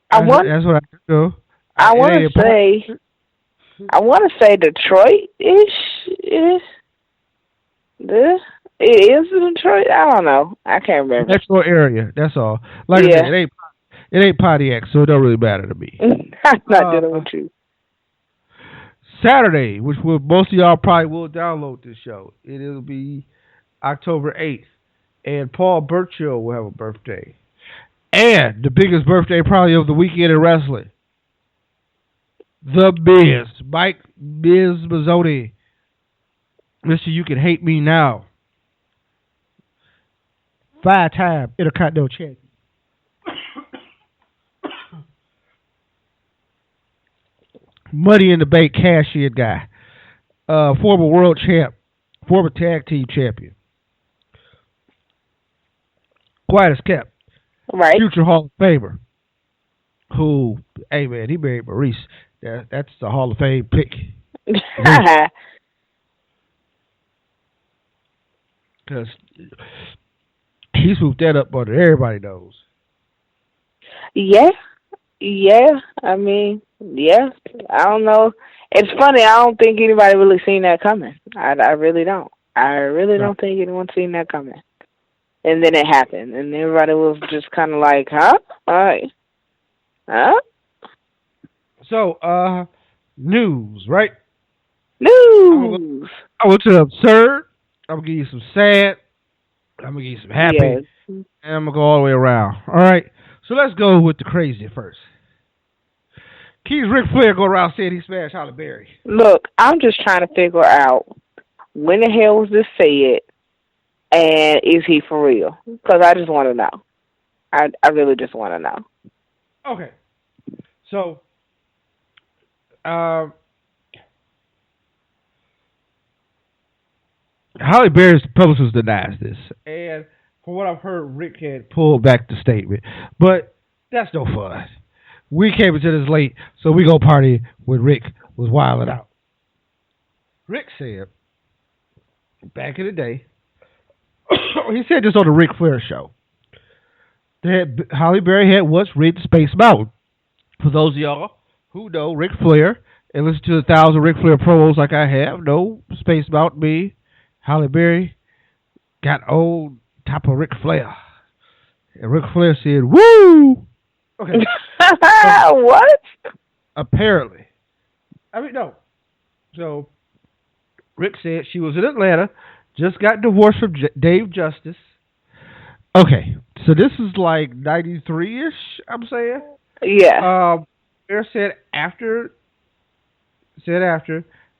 That's what I know. I want to say Detroit-ish. It is Detroit. I don't know. I can't remember. Metro area. That's all. Like I said, it ain't Pontiac, so it don't really matter to me. I'm not dealing with you. Saturday, which most of y'all probably will download this show. It'll be October 8th. And Paul Burchill will have a birthday. And the biggest birthday probably of the weekend in wrestling. The Miz. Mike Miz Mazzotti. Mr. You Can Hate Me Now. 5-time Intercontinental Champion. Money in the Bank cash-in guy. Former world champ. Former tag team champion. Quiet as kept. Right. Future Hall of Famer. Who, hey man, he married Maurice. That's the Hall of Fame pick. Because he swooped that up under everybody knows. Yeah. I mean, yeah. I don't know. It's funny. I don't think anybody really seen that coming. I really don't. I really don't think anyone seen that coming. And then it happened, and everybody was just kind of like, "Huh? All right, huh?" So, news, right? News. I went to the absurd. I'm gonna give you some sad. I'm gonna give you some happy, Yes. and I'm gonna go all the way around. All right. So let's go with the crazy first. Keith Ric Flair go around saying he smashed Halle Berry. Look, I'm just trying to figure out when the hell was this said, and is he for real? Because I just want to know. I really just want to know. Okay. So, Halle Berry's publicist denies this, and from what I've heard, Rick had pulled back the statement, but that's no fun. We came into this late, so we go party when Rick was wilding out. Rick said, back in the day, he said this on the Ric Flair show, that Halle Berry had once ridden Space Mountain. For those of y'all who know Ric Flair and listen to 1,000 Ric Flair promos like I have, know Space Mountain me, Halle Berry got on top of Ric Flair. And Ric Flair said, "Woo!" Okay. What? Apparently. I mean, no. So, Rick said she was in Atlanta, just got divorced from Dave Justice. Okay. So this is like 93-ish, I'm saying. Yeah. Bear said after,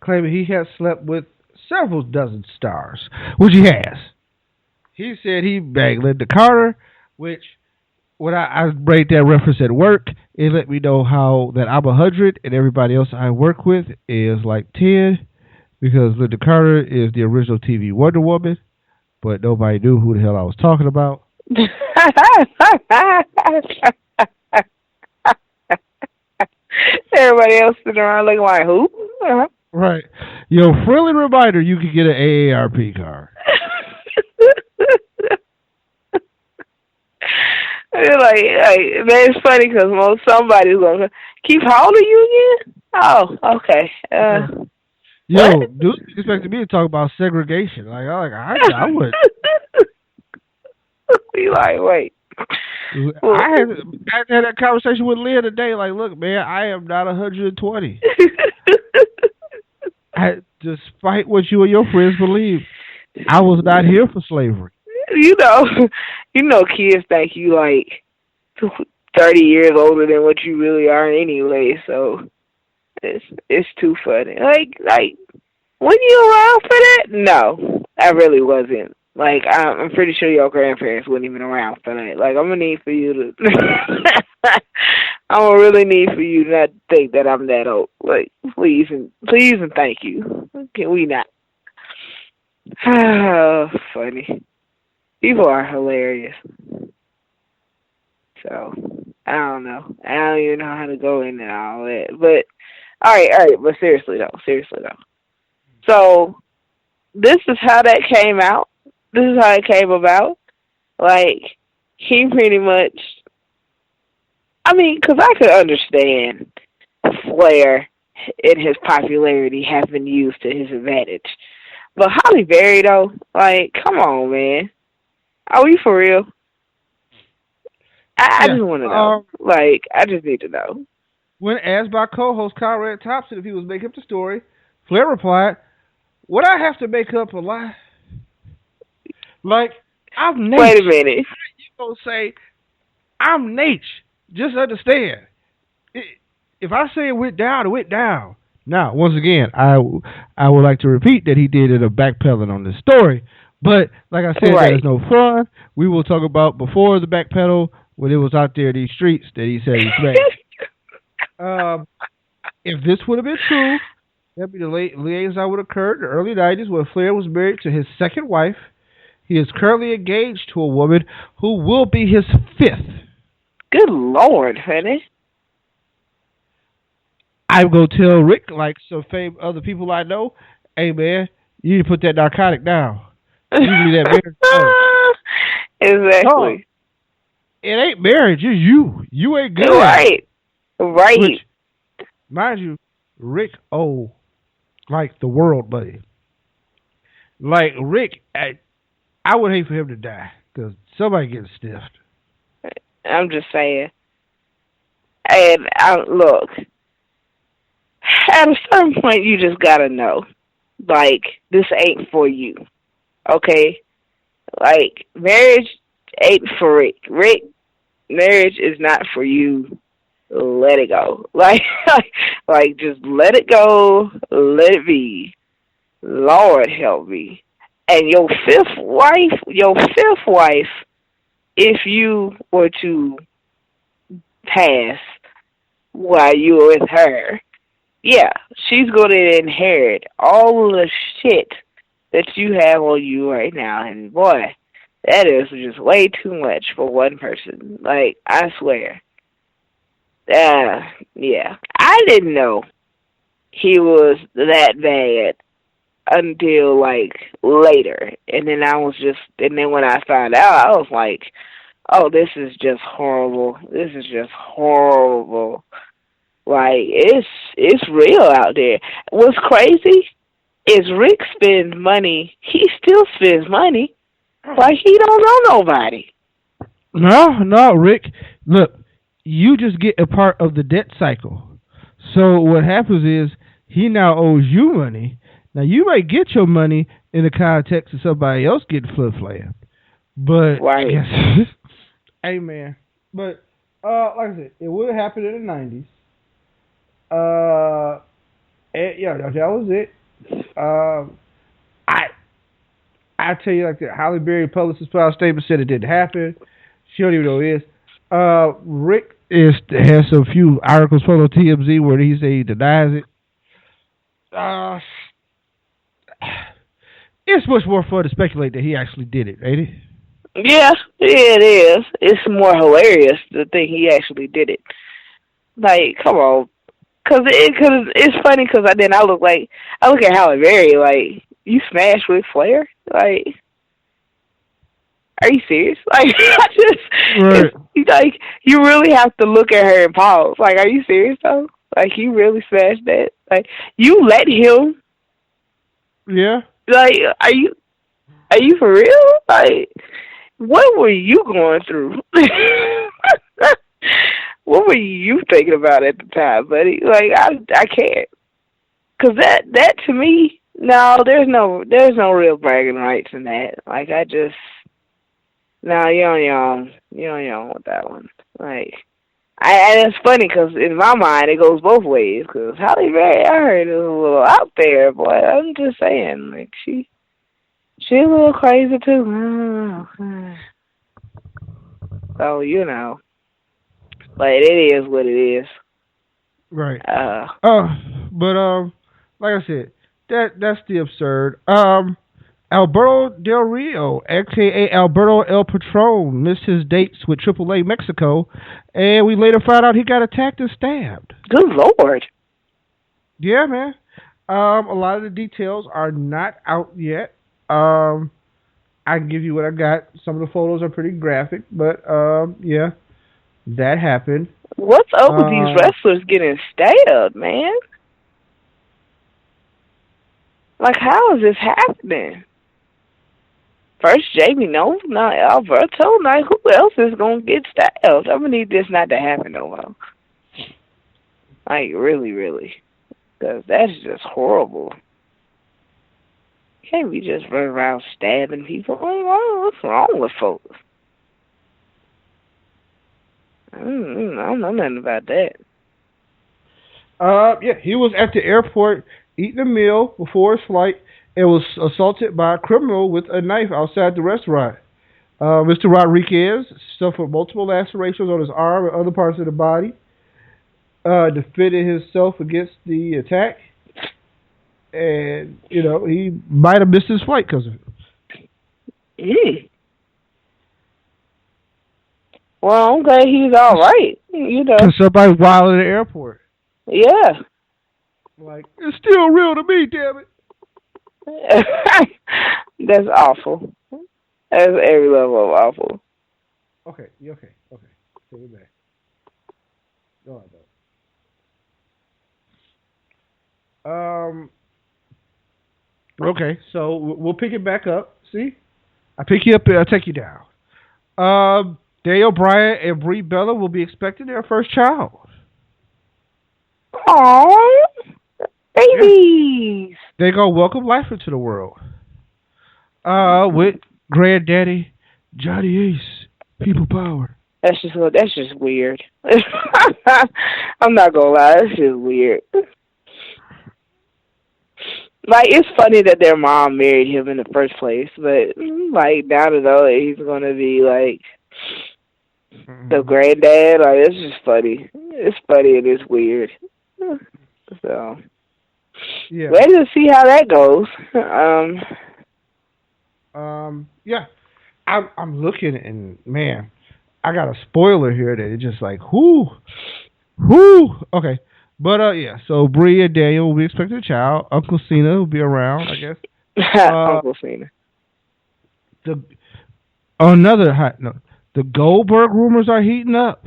claiming he had slept with several dozen stars, which he has. He said he banged Linda Carter, which when I made that reference at work, it let me know how that I'm 100 and everybody else I work with is like 10, because Linda Carter is the original TV Wonder Woman, but nobody knew who the hell I was talking about. Everybody else sitting around looking like, who? Uh-huh. Right. Yo, friendly reminder, you can get an AARP card. man, it's funny because somebody's gonna keep holding you again. Oh, okay. Yo, dude expected me to talk about segregation. I would. Be like, wait. I had that conversation with Leah today. Like, look, man, I am not 120. Despite what you and your friends believe, I was not here for slavery. You know, kids think you like 30 years older than what you really are anyway. So it's too funny. Like, when you around for that? No, I really wasn't. Like, I'm pretty sure your grandparents weren't even around for that. Like, I'm gonna need for you to. I'm gonna really need for you not to think that I'm that old. Like, please and thank you. Can we not? Oh, funny. People are hilarious. So, I don't know. I don't even know how to go into all that. But, all right. But seriously though. So, this is how that came out. This is how it came about. Like, he pretty much, I mean, because I could understand Flair and his popularity have been used to his advantage. But Holly Berry, though, like, come on, man. Are we for real? I just want to know. Like, I just need to know. When asked by co-host Conrad Thompson if he was making up the story, Flair replied, "Would I have to make up a lie? Like, I'm Nate." Wait a minute. You gonna say, I'm Nate. Just understand. If I say it went down, it went down. Now, once again, I would like to repeat that he did it a backpedaling on this story. But, like I said, That is no fun. We will talk about before the backpedal, when it was out there in these streets that he said he smashed. If this would have been true, that'd be the liaison would have occurred in the early 90s when Flair was married to his second wife. He is currently engaged to a woman who will be his fifth. Good Lord, honey. I'm going to tell Rick, like some other people I know, hey, man, you need to put that narcotic down. Usually that marriage. Exactly. No, it ain't marriage. It's you. You ain't good. Right. Which, mind you, Rick like the world, buddy. Like, Rick, I would hate for him to die because somebody gets stiffed. I'm just saying. And look, at a certain point, you just gotta know, like, this ain't for you, okay? Like, marriage ain't for Rick. Rick, marriage is not for you. Let it go. Like, just let it go. Let it be. Lord help me. And your fifth wife, if you were to pass while you were with her, yeah, she's going to inherit all the shit that you have on you right now. And boy, that is just way too much for one person. Like, I swear. Yeah. I didn't know he was that bad until, like, later. And then when I found out, I was like, oh, this is just horrible. This is just horrible. Like, it's real out there. What's crazy is Rick spends money. He still spends money. Like, he don't know nobody. No, Rick. Look, you just get a part of the debt cycle. So what happens is he now owes you money. Now, you may get your money in the context of somebody else getting flip-flamed. But, right. Yes. Amen. But, like I said, it would have happened in the 90s. Yeah, that was it. I tell you like that. Holly Berry publicist put out a statement, said it didn't happen. She don't even know who it is. Rick has some few articles put on TMZ where he say he denies it. It's much more fun to speculate that he actually did it, ain't it? Yeah, it is. It's more hilarious to think he actually did it. Like, come on. Cause it's funny because I look at Halle Berry like, you smashed with Flair? Like, are you serious? Like, Right. it's like, you really have to look at her and pause. Like, are you serious, though? Like, he really smashed that? Like, you let him? Yeah. Like, are you for real? Like, what were you going through? What were you thinking about at the time, buddy? Like, I can't. Because that to me, no, there's no real bragging rights in that. Like, no, you don't with that one. Like, and it's funny because in my mind it goes both ways. Because Halle Berry, I heard, is a little out there, boy. I'm just saying, like, she a little crazy too. So but it is what it is. Right. But like I said, that's the absurd. Alberto Del Rio, aka Alberto El Patron, missed his dates with AAA Mexico, and we later found out he got attacked and stabbed. Good Lord. Yeah, man. A lot of the details are not out yet. I can give you what I got. Some of the photos are pretty graphic, but yeah, that happened. What's up with these wrestlers getting stabbed, man? Like, how is this happening? First, Jamie, no, not Alberto. Like, who else is going to get stabbed? I'm going to need this not to happen no more. Like, really, really. Because that's just horrible. Can't be just running around stabbing people. What's wrong with folks? I don't know nothing about that. Yeah, he was at the airport eating a meal before his flight and was assaulted by a criminal with a knife outside the restaurant. Mr. Rodriguez suffered multiple lacerations on his arm and other parts of the body. Defended himself against the attack. And, he might have missed his flight because of it. Well, I'm glad he's all right. Because somebody wild at the airport. Yeah. Like, it's still real to me, damn it. That's awful. That's every level of awful. Okay. Take it back. Go on, though. Okay, so we'll pick it back up. See? I pick you up and I take you down. Daniel Bryan and Brie Bella will be expecting their first child. Aww. Babies. They're going to welcome life into the world. With Granddaddy Johnny Ace. People power. That's just weird. I'm not going to lie. That's just weird. Like, it's funny that their mom married him in the first place, but, like, now to know that he's going to be, like, the granddad, like, it's just funny. It's funny and it's weird. So, yeah. Ready to see how that goes. Yeah. I'm looking and, man, I got a spoiler here that it's just like, whoo. Okay. But, yeah, so Brie and Daniel will be expecting a child. Uncle Cena will be around, I guess. Uncle Cena. Another hot note. The Goldberg rumors are heating up.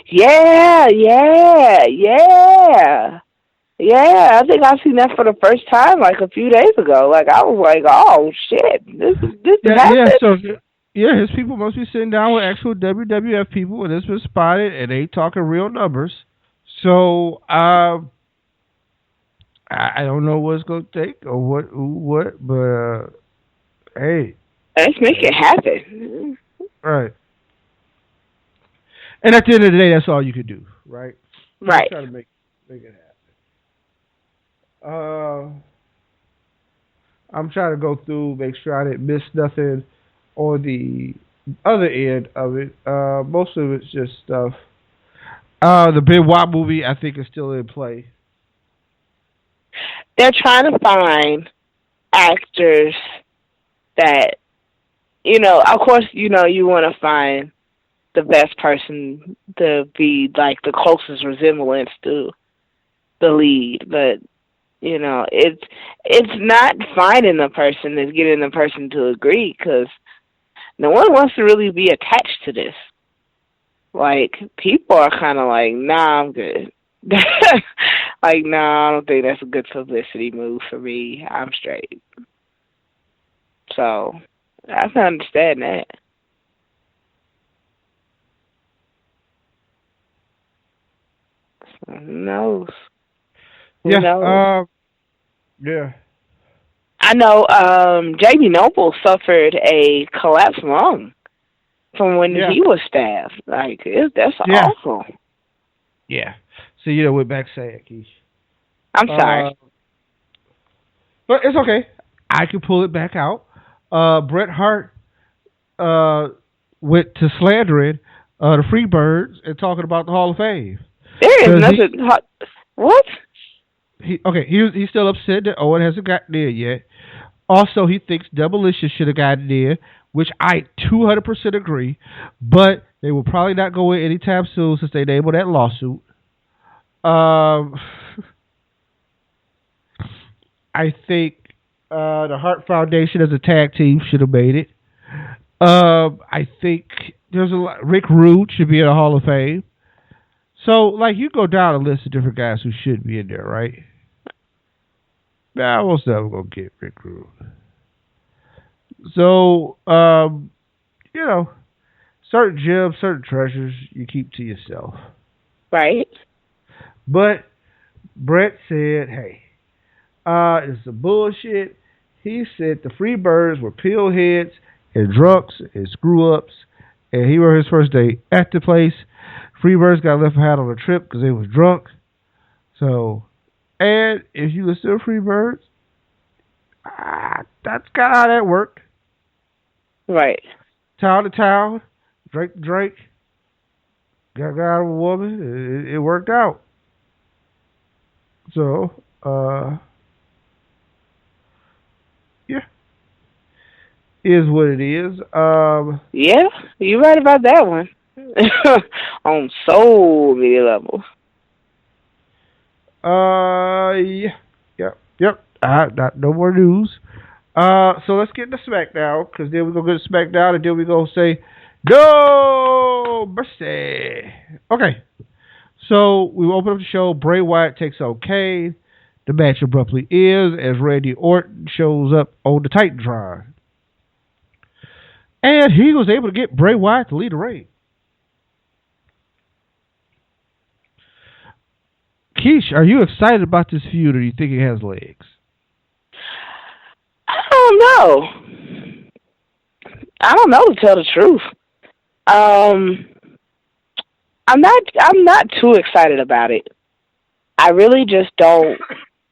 Yeah. I think I've seen that for the first time, like, a few days ago. Like, I was like, oh, shit. This happened? Yeah, his people must be sitting down with actual WWF people, and it's been spotted, and they talking real numbers. So, I don't know what it's going to take or what, but, hey. Let's make it happen. Right. And at the end of the day, that's all you could do, right? Right. Try to make it happen. I'm trying to go through, make sure I didn't miss nothing on the other end of it. Most of it's just stuff. The Benoit movie, I think, is still in play. They're trying to find actors that, of course, you want to find the best person to be, like, the closest resemblance to the lead. But, it's not finding the person, it's getting the person to agree, because no one wants to really be attached to this. Like, people are kind of like, nah, I'm good. Like, nah, I don't think that's a good publicity move for me. I'm straight. So, I can understand that. So, who knows? Who knows? Yeah. I know Jamie Noble suffered a collapsed lung from when he was stabbed. Like, that's awful. Yeah. So, we're back sad, Keish. I'm sorry. But it's okay. I can pull it back out. Bret Hart went to slandering the Freebirds and talking about the Hall of Fame. There is nothing. What? He's still upset that Owen hasn't gotten there yet. Also, he thinks Demolition should have gotten there, which I 200% agree. But they will probably not go in anytime soon since they named that lawsuit. I think the Hart Foundation as a tag team should have made it. I think there's a lot. Rick Rude should be in the Hall of Fame. So, like, you go down a list of different guys who should be in there, right? Nah, I was never going to get Rick Rude. So, certain gems, certain treasures you keep to yourself. Right. But Bret said, hey, it's some bullshit. He said the Freebirds were pillheads and drunks and screw-ups, and he were his first day at the place. Freebirds got left behind on a trip because they was drunk. So, and if you listen to Freebirds, that's kind of how that worked. Right. Town to town, Drake to Drake, got out of a woman. It worked out. So, yeah, is what it is. Yeah, you're right about that one. On so many levels. Yep. No more news. So let's get into SmackDown, because then we're gonna go to SmackDown, and then we're gonna say no mercy. Okay. So we open up the show. Bray Wyatt takes on Kane. The match abruptly ends as Randy Orton shows up on the Titantron, and he was able to get Bray Wyatt to lead the reign. Keish, are you excited about this feud, or do you think it has legs? I don't know. I don't know, to tell the truth. I'm not too excited about it. I really just don't.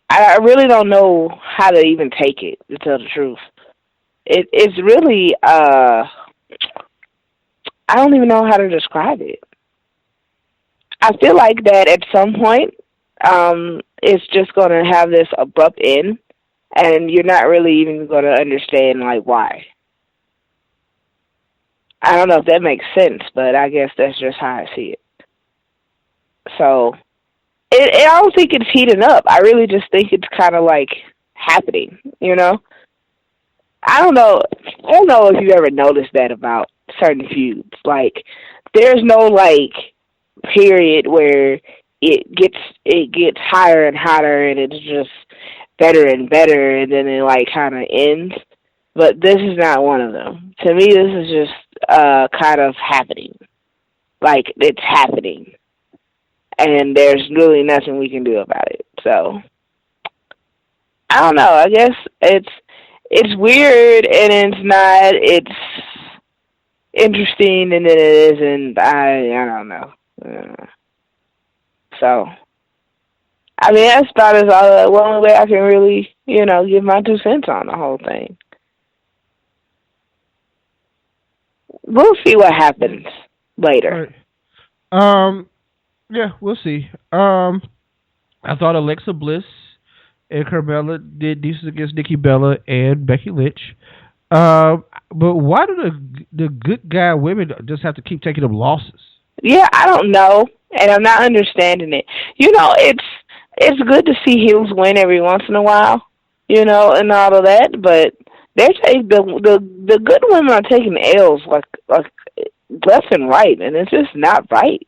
I really don't know how to even take it, to tell the truth. It's really. I don't even know how to describe it. I feel like that at some point, it's just going to have this abrupt end, and you're not really even going to understand, like, why. I don't know if that makes sense, but I guess that's just how I see it. So, I don't think it's heating up. I really just think it's kind of, like, happening, you know? I don't know if you've ever noticed that about certain feuds. Like, there's no, like, period where it gets higher and hotter, and it's just better and better, and then it like kind of ends. But this is not one of them. To me, this is just kind of happening. Like, it's happening, and there's really nothing we can do about it. So I don't know. I guess it's weird, and it's not. It's interesting, and then it isn't. I don't know. So, I mean, that's about as the only way I can really, give my 2 cents on the whole thing. We'll see what happens later. Right. Yeah, we'll see. I thought Alexa Bliss and Carmella did decent against Nikki Bella and Becky Lynch. But why do the good guy women just have to keep taking them losses? Yeah, I don't know, and I'm not understanding it. It's good to see heels win every once in a while, and all of that, but the good women are taking L's like left and right, and it's just not right.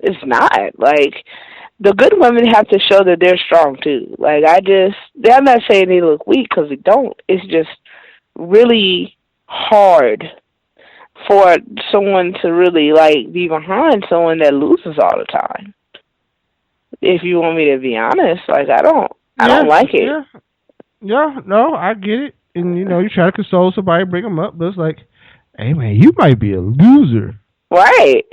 It's not. Like, the good women have to show that they're strong too. Like, I'm not saying they look weak, because they don't. It's just really hard for someone to really, like, be behind someone that loses all the time. If you want me to be honest, like, I don't like it. Yeah, no, I get it. And, you try to console somebody, bring them up, but it's like, hey, man, you might be a loser. Right,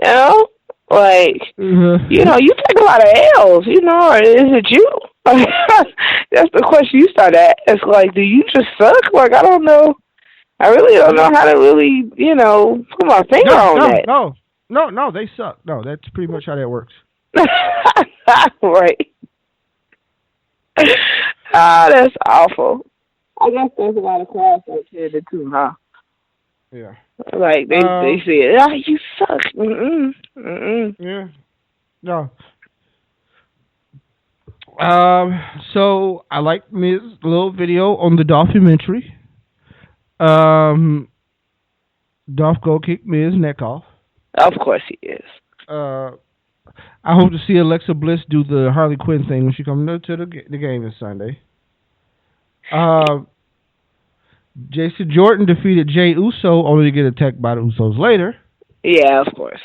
Like, you take a lot of L's, or is it you? That's the question you start at. It's like, do you just suck? Like, I don't know. I really don't know how to really, put my finger on that. No, they suck. No, that's pretty much how that works. Right. That's awful. I guess there's a lot of class like here too, huh? Yeah. Like, they see it. Oh, you suck. Yeah. No. So I like Miz little video on the documentary. Dolph go kick Miz neck off. Of course he is. I hope to see Alexa Bliss do the Harley Quinn thing when she comes to the game this Sunday. Jason Jordan defeated Jey Uso, only to get attacked by the Usos later. Yeah, of course.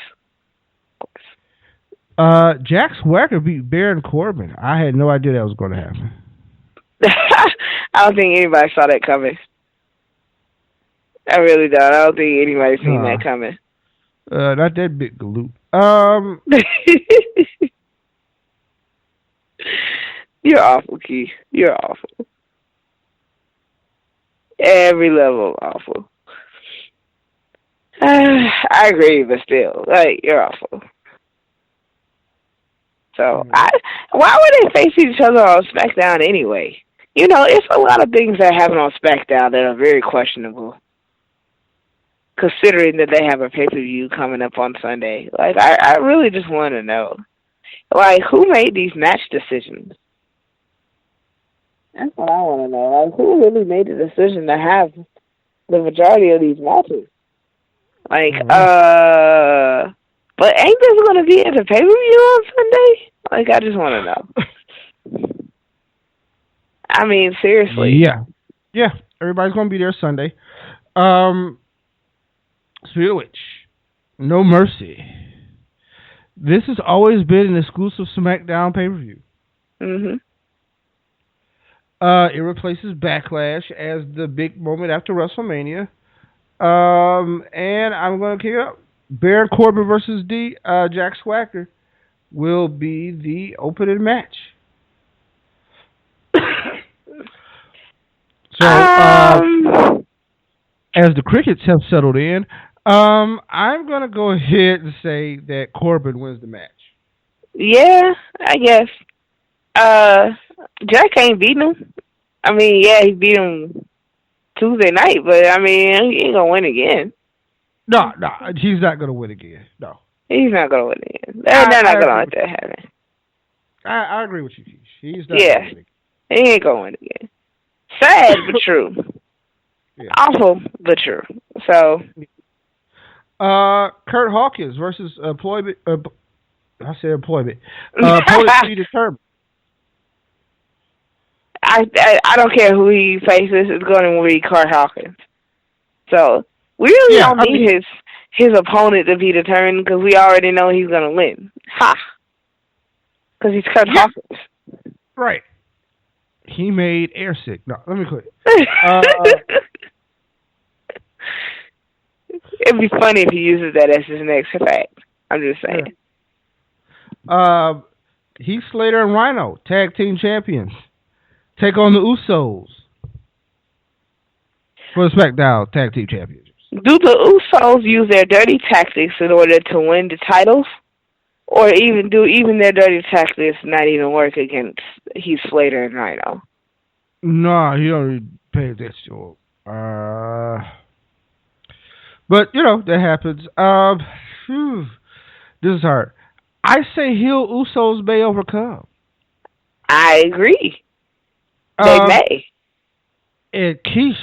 Jack Swagger beat Baron Corbin. I had no idea that was going to happen. I don't think anybody saw that coming. I really don't. I don't think anybody seen that coming. Not that big galoot. You're awful, Keith. You're awful. Every level of awful. I agree, but still, like, you're awful. So, why would they face each other on SmackDown anyway? It's a lot of things that happen on SmackDown that are very questionable, considering that they have a pay-per-view coming up on Sunday. Like, I really just want to know, like, who made these match decisions? That's what I want to know. Like, who really made the decision to have the majority of these matches? Like, but ain't this going to be at the pay-per-view on Sunday? Like, I just want to know. I mean, seriously. Yeah. Everybody's going to be there Sunday. Speaking of which, No Mercy. This has always been an exclusive SmackDown pay-per-view. Mm-hmm. It replaces Backlash as the big moment after WrestleMania. And I'm going to kick it up. Baron Corbin versus Jack Swagger will be the opening match. So, as the crickets have settled in, I'm going to go ahead and say that Corbin wins the match. Yeah, I guess. Jack ain't beating him. I mean, yeah, he beat him Tuesday night, but I mean, he ain't gonna win again. No, he's not gonna win again. No, he's not gonna win again. They're not gonna let that happen. I agree with you, Keith. He's not. Yeah, he ain't gonna win again. Sad but true. Yeah. Awful but true. So, Kurt Hawkins versus employment. I said employment. Polish to be determined. I don't care who he faces. It's going to be Kurt Hawkins. So we really don't need his opponent to be determined, because we already know he's going to win. Ha! Because he's Kurt Hawkins. Right. He made air sick. No, let me quit. It'd be funny if he uses that as his next fact. I'm just saying. Yeah. Heath Slater and Rhino, tag team champions, take on the Usos for the SmackDown tag team championships. Do the Usos use their dirty tactics in order to win the titles? Or even their dirty tactics not even work against Heath Slater and Rhino? No, you don't really pay attention to him. But, that happens. This is hard. I say heel Usos may overcome. I agree. They may. And Keith,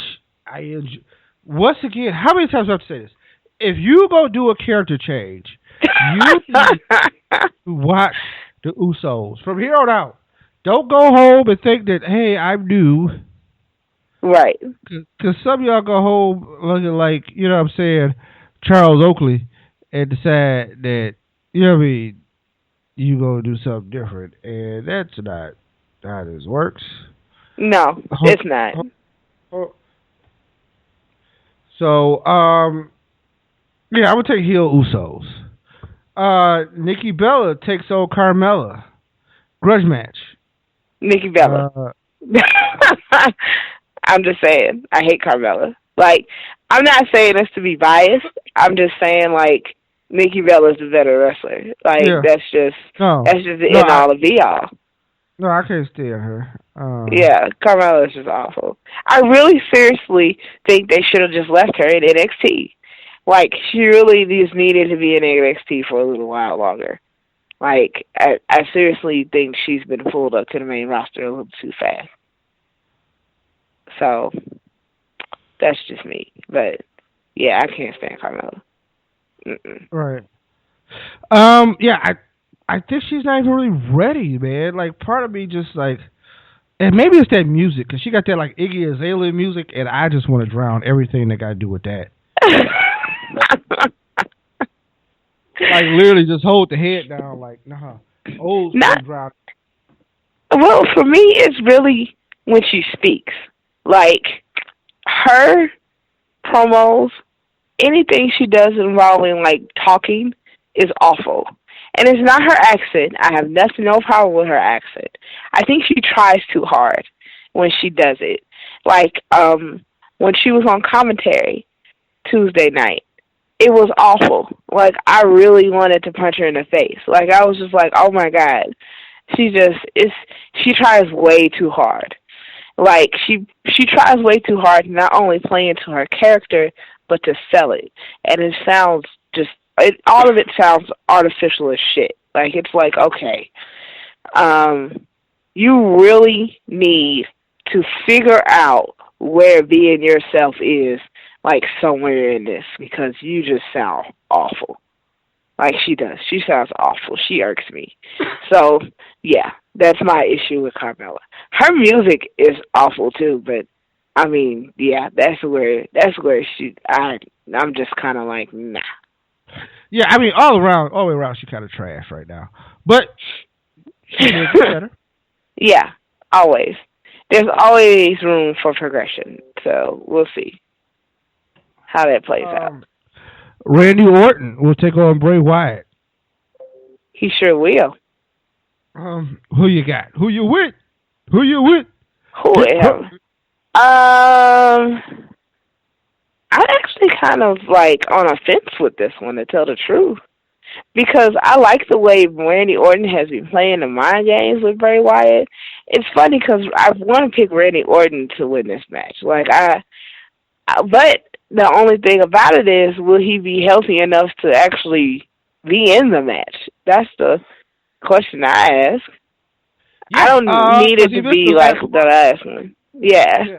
Once again, how many times do I have to say this? If you go do a character change, you need to watch the Usos from here on out. Don't go home and think that, hey, I'm new. Right. Because some of y'all go home looking like, you know what I'm saying, Charles Oakley, and decide that, you know what I mean, you going to do something different. And that's not how this works. No, it's not. So, yeah, I would take heel Usos. Nikki Bella takes on Carmella. Grudge match. Nikki Bella. I'm just saying, I hate Carmella. Like, I'm not saying this to be biased. I'm just saying, like, Nikki Bella's the better wrestler. Like, that's just the end all of be all. No, I can't stand her. Yeah, Carmella is just awful. I really seriously think they should have just left her in NXT. Like, she really just needed to be in NXT for a little while longer. Like, I seriously think she's been pulled up to the main roster a little too fast. So, that's just me. But, yeah, I can't stand Carmella. Right. Yeah, I think she's not even really ready, man. Like, part of me just, like... And maybe it's that music, because she got that, like, Iggy Azalea music, and I just want to drown everything that got to do with that. Like, literally just hold the head down, like, nah. Old school drown. Well, for me, it's really when she speaks. Like, her promos, anything she does involving, like, talking is awful. And it's not her accent. I have no problem with her accent. I think she tries too hard when she does it. Like, when she was on commentary Tuesday night, it was awful. Like, I really wanted to punch her in the face. Like, I was just like, oh my God. She tries way too hard. Like, she tries way too hard, not only playing to her character, but to sell it. And it sounds just, all of it sounds artificial as shit. Like, it's like, okay, you really need to figure out where being yourself is, like, somewhere in this, because you just sound awful. Like she does. She sounds awful. She irks me. So, yeah, that's my issue with Carmella. Her music is awful too, but I mean, yeah, that's where I'm just kind of like, nah. Yeah, I mean, all the way around, she's kind of trash right now. But she will get better. Yeah, always. There's always room for progression, so we'll see how that plays out. Randy Orton will take on Bray Wyatt. He sure will. Who you got? Who you with? Who you with? I'm actually kind of like on a fence with this one, to tell the truth, because I like the way Randy Orton has been playing the mind games with Bray Wyatt. It's funny because I want to pick Randy Orton to win this match. But the only thing about it is, will he be healthy enough to actually be in the match? That's the question I ask. Yeah, I don't need it to be like the last one. Yeah.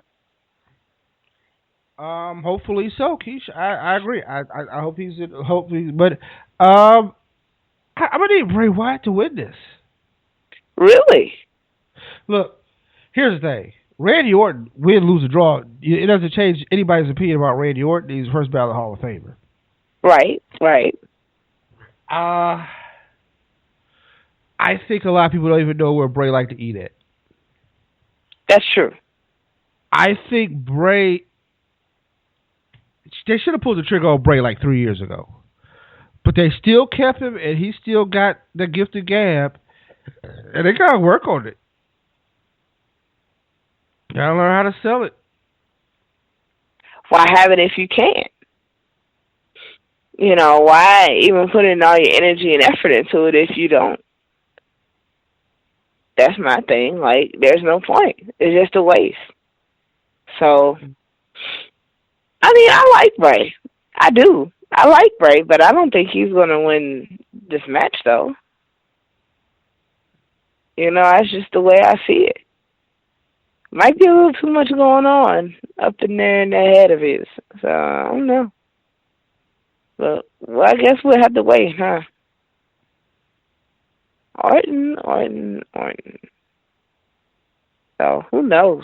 Hopefully so, Keisha. I agree. I hope he's but I'm gonna need Bray Wyatt to win this. Really? Look, here's the thing. Randy Orton, win, lose, or draw, it doesn't change anybody's opinion about Randy Orton. He's first ballot Hall of Famer. Right. I think a lot of people don't even know where Bray like to eat at. That's true. I think Bray, they should have pulled the trigger on Bray like 3 years ago. But they still kept him, and he still got the gift of gab, and they got to work on it. Gotta learn how to sell it. Why have it if you can't? You know, why even put in all your energy and effort into it if you don't? That's my thing. Like, there's no point. It's just a waste. So, I mean, I like Bray. I do. I like Bray, but I don't think he's going to win this match, though. You know, that's just the way I see it. Might be a little too much going on up in there in that head of his. So, I don't know. But, well, I guess we'll have to wait, huh? Orton. So, who knows?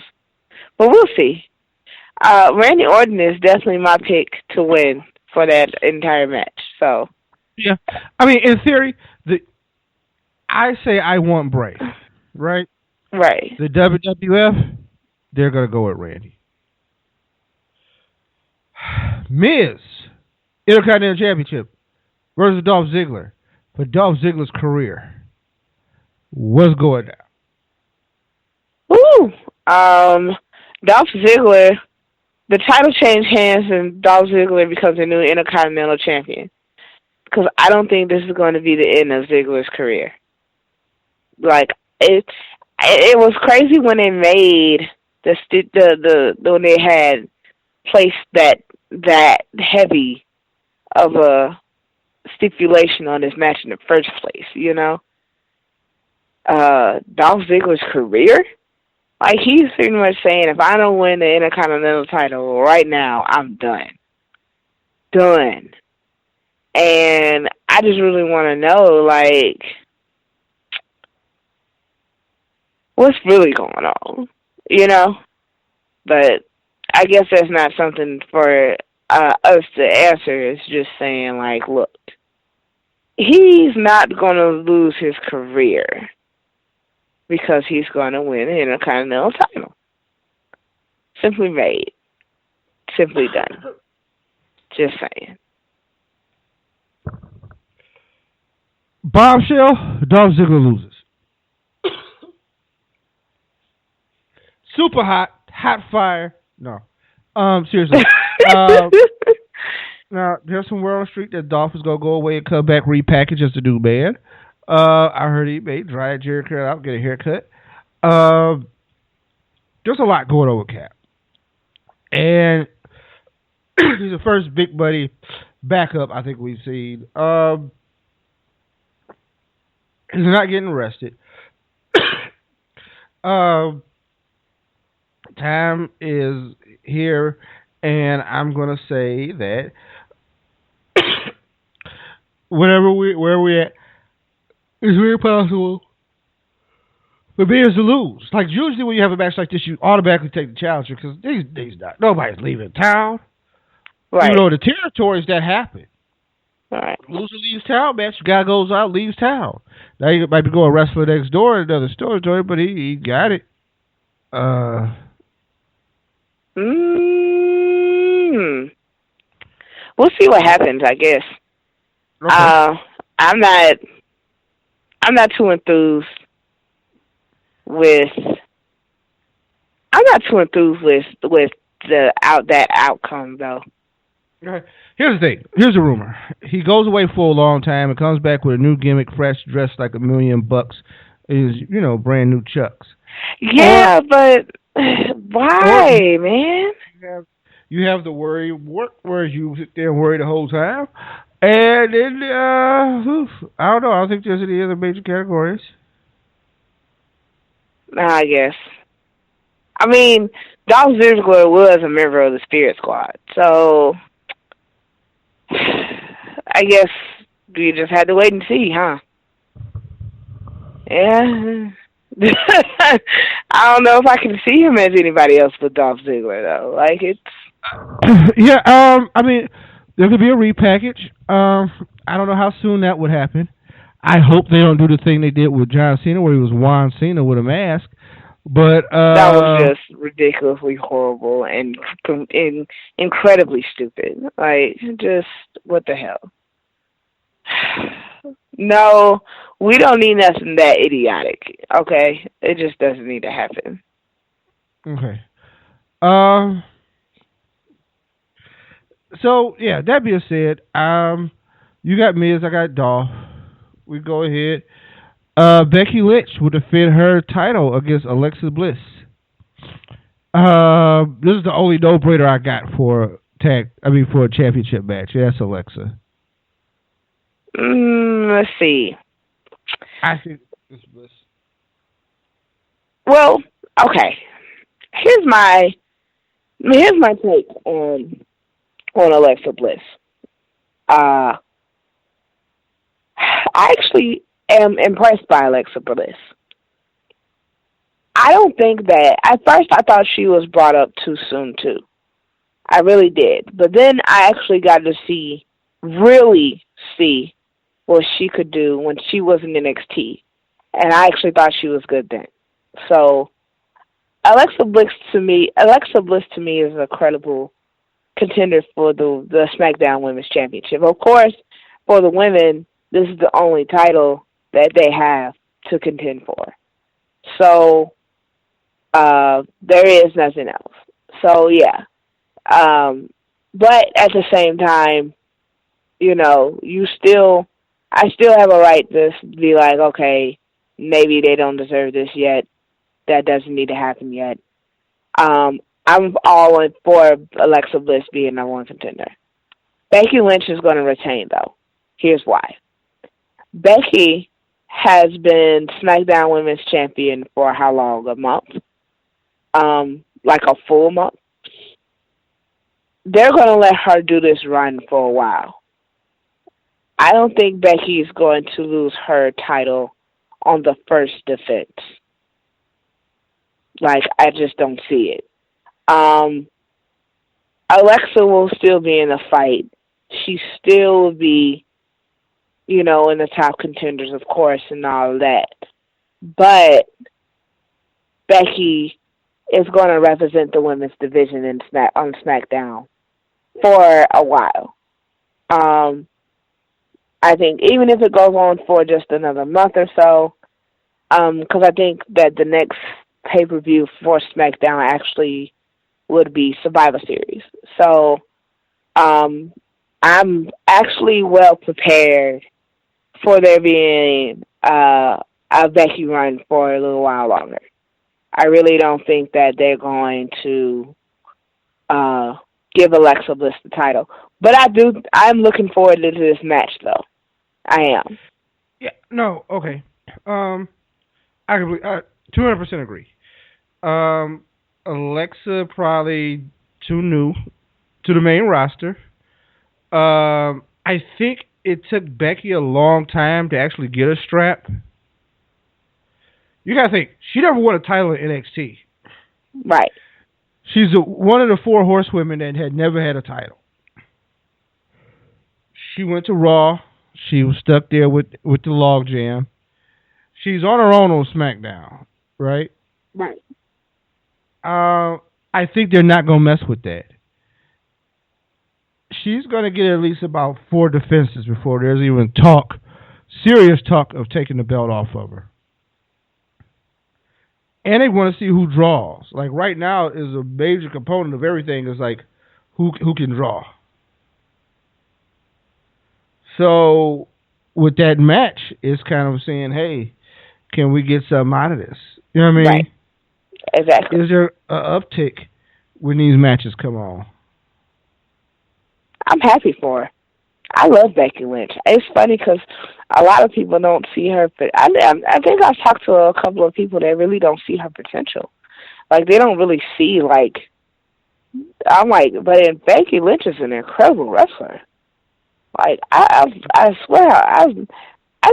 But we'll see. Randy Orton is definitely my pick to win for that entire match. So, yeah. I mean, in theory, I say I want Bray, right? Right. The WWF, they're going to go with Randy. Miz, Intercontinental Championship versus Dolph Ziggler for Dolph Ziggler's career. What's going down? Woo! Dolph Ziggler, the title changed hands and Dolph Ziggler becomes a new Intercontinental Champion. Because I don't think this is going to be the end of Ziggler's career. Like, it was crazy when they made when they had placed that heavy of a stipulation on this match in the first place, you know? Dolph Ziggler's career? Like, he's pretty much saying, if I don't win the Intercontinental title right now, I'm done. Done. And I just really want to know, like, what's really going on, you know? But I guess that's not something for us to answer. It's just saying, like, look, he's not going to lose his career because he's going to win the Intercontinental title. Simply made. Simply done. Just saying. Bombshell, Dolph Ziggler loses. Super hot fire. No. Seriously. Now, there's some word on the street that Dolph is going to go away and come back repackaged as the new man. I heard he may dry Jerry Curl out, get a haircut. There's a lot going on with Cap. And he's the first big buddy backup I think we've seen. He's not getting arrested. Time is here, and I'm going to say that where we're at, it's very possible for Bears to lose. Like, usually when you have a match like this, you automatically take the challenger because these days nobody's leaving town. Right. You know, the territories that happen. Right. Loser leaves town, match. Guy goes out, leaves town. Now you might be going wrestler next door, another story, but he got it. We'll see what happens, I guess. Okay. I'm not too enthused with that outcome though. Okay. Here's the thing. Here's a rumor. He goes away for a long time and comes back with a new gimmick, fresh, dressed like $1 million. Is brand new Chucks. Yeah, but why, man? You have the worry work where you sit there and worry the whole time. And then, I don't know. I don't think there's any other major categories. I guess. I mean, Dolph Ziggler was a member of the Spirit Squad, so I guess we just had to wait and see, huh? Yeah. I don't know if I can see him as anybody else but Dolph Ziggler, though. Like, it's... Yeah, I mean, there could be a repackage. I don't know how soon that would happen. I hope they don't do the thing they did with John Cena where he was Juan Cena with a mask. But that was just ridiculously horrible and incredibly stupid. Like, just, what the hell? No, we don't need nothing that idiotic, okay? It just doesn't need to happen. Okay. So, yeah, that being said, you got Miz, I got Dolph. We go ahead. Becky Lynch would defend her title against Alexa Bliss. This is the only no-brainer I got for a championship match. Yeah, that's Alexa. Let's see. I think it's Bliss. Well, okay. here's my take on Alexa Bliss. I actually am impressed by Alexa Bliss. I don't think that, at first I thought she was brought up too soon too. I really did. But then I actually got to really see what she could do when she was in NXT. And I actually thought she was good then. So Alexa Bliss to me is a credible contender for the SmackDown Women's Championship. Of course, for the women, this is the only title that they have to contend for. So there is nothing else. So yeah. But at the same time, you know, I still have a right to be like, okay, maybe they don't deserve this yet. That doesn't need to happen yet. I'm all in for Alexa Bliss being number one contender. Becky Lynch is going to retain, though. Here's why. Becky has been SmackDown Women's Champion for how long? A month? Like a full month? They're going to let her do this run for a while. I don't think Becky is going to lose her title on the first defense. Like, I just don't see it. Alexa will still be in the fight. She still will be, you know, in the top contenders, of course, and all of that. But Becky is going to represent the women's division on SmackDown for a while. I think even if it goes on for just another month or so, because I think that the next pay-per-view for SmackDown actually would be Survivor Series. So I'm actually well prepared for there being a Becky run for a little while longer. I really don't think that they're going to give Alexa Bliss the title. But I'm looking forward to this match, though. I am. Yeah, no, okay. I 200% agree. Alexa probably too new to the main roster. I think it took Becky a long time to actually get a strap. You gotta think, she never won a title in NXT. Right. She's one of the 4 horsewomen that had never had a title. She went to Raw. She was stuck there with the log jam. She's on her own on SmackDown, right? Right. I think they're not going to mess with that. She's going to get at least about 4 defenses before there's even serious talk of taking the belt off of her. And they want to see who draws. Like right now is a major component of everything is like who can draw. So with that match, it's kind of saying, hey, can we get something out of this? You know what I mean? Right. Exactly. Is there an uptick when these matches come on? I'm happy for her. I love Becky Lynch. It's funny because a lot of people don't see her. I think I've talked to a couple of people that really don't see her potential. Like, they don't really see, like, I'm like, but Becky Lynch is an incredible wrestler. Like, I swear, I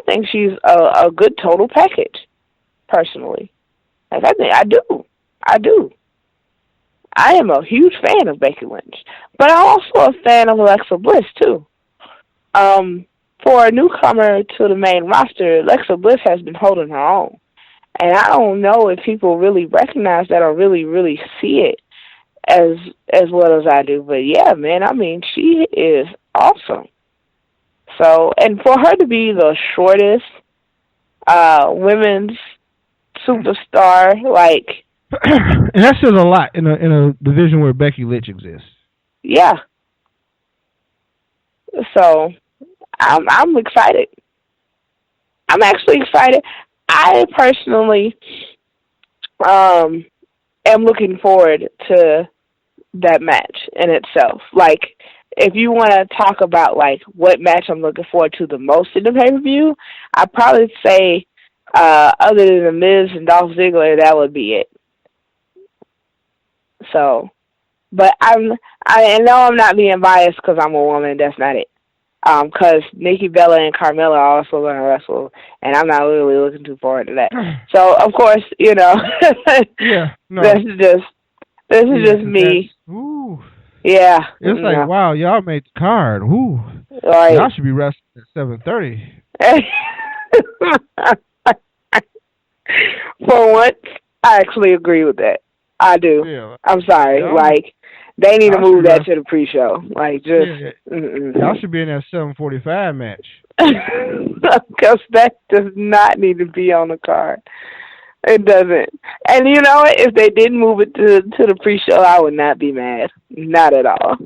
think she's a good total package, personally. Like, I do. I am a huge fan of Becky Lynch. But I'm also a fan of Alexa Bliss, too. For a newcomer to the main roster, Alexa Bliss has been holding her own. And I don't know if people really recognize that or really, really see it as well as I do. But yeah, man, I mean, she is awesome. So, and for her to be the shortest women's superstar, like, and that says a lot in a division where Becky Lynch exists. Yeah. So, I'm excited. I'm actually excited. I personally am looking forward to that match in itself. Like, if you want to talk about, like, what match I'm looking forward to the most in the pay-per-view, I'd probably say, other than The Miz and Dolph Ziggler, that would be it. So, but I know I'm not being biased because I'm a woman. That's not it. Because Nikki Bella and Carmella are also going to wrestle, and I'm not really looking too forward to that. So, of course, you know, yeah, no. this is just me. Ooh. Yeah. It's like, wow, y'all made the card. Ooh. Right. Y'all should be wrestling at 7:30. For once, I actually agree with that. I do. Yeah. I'm sorry. Like, they need to move that to the pre-show. Like, just... Y'all should be in that 7:45 match. Because that does not need to be on the card. It doesn't. And you know what? If they didn't move it to the pre-show, I would not be mad. Not at all.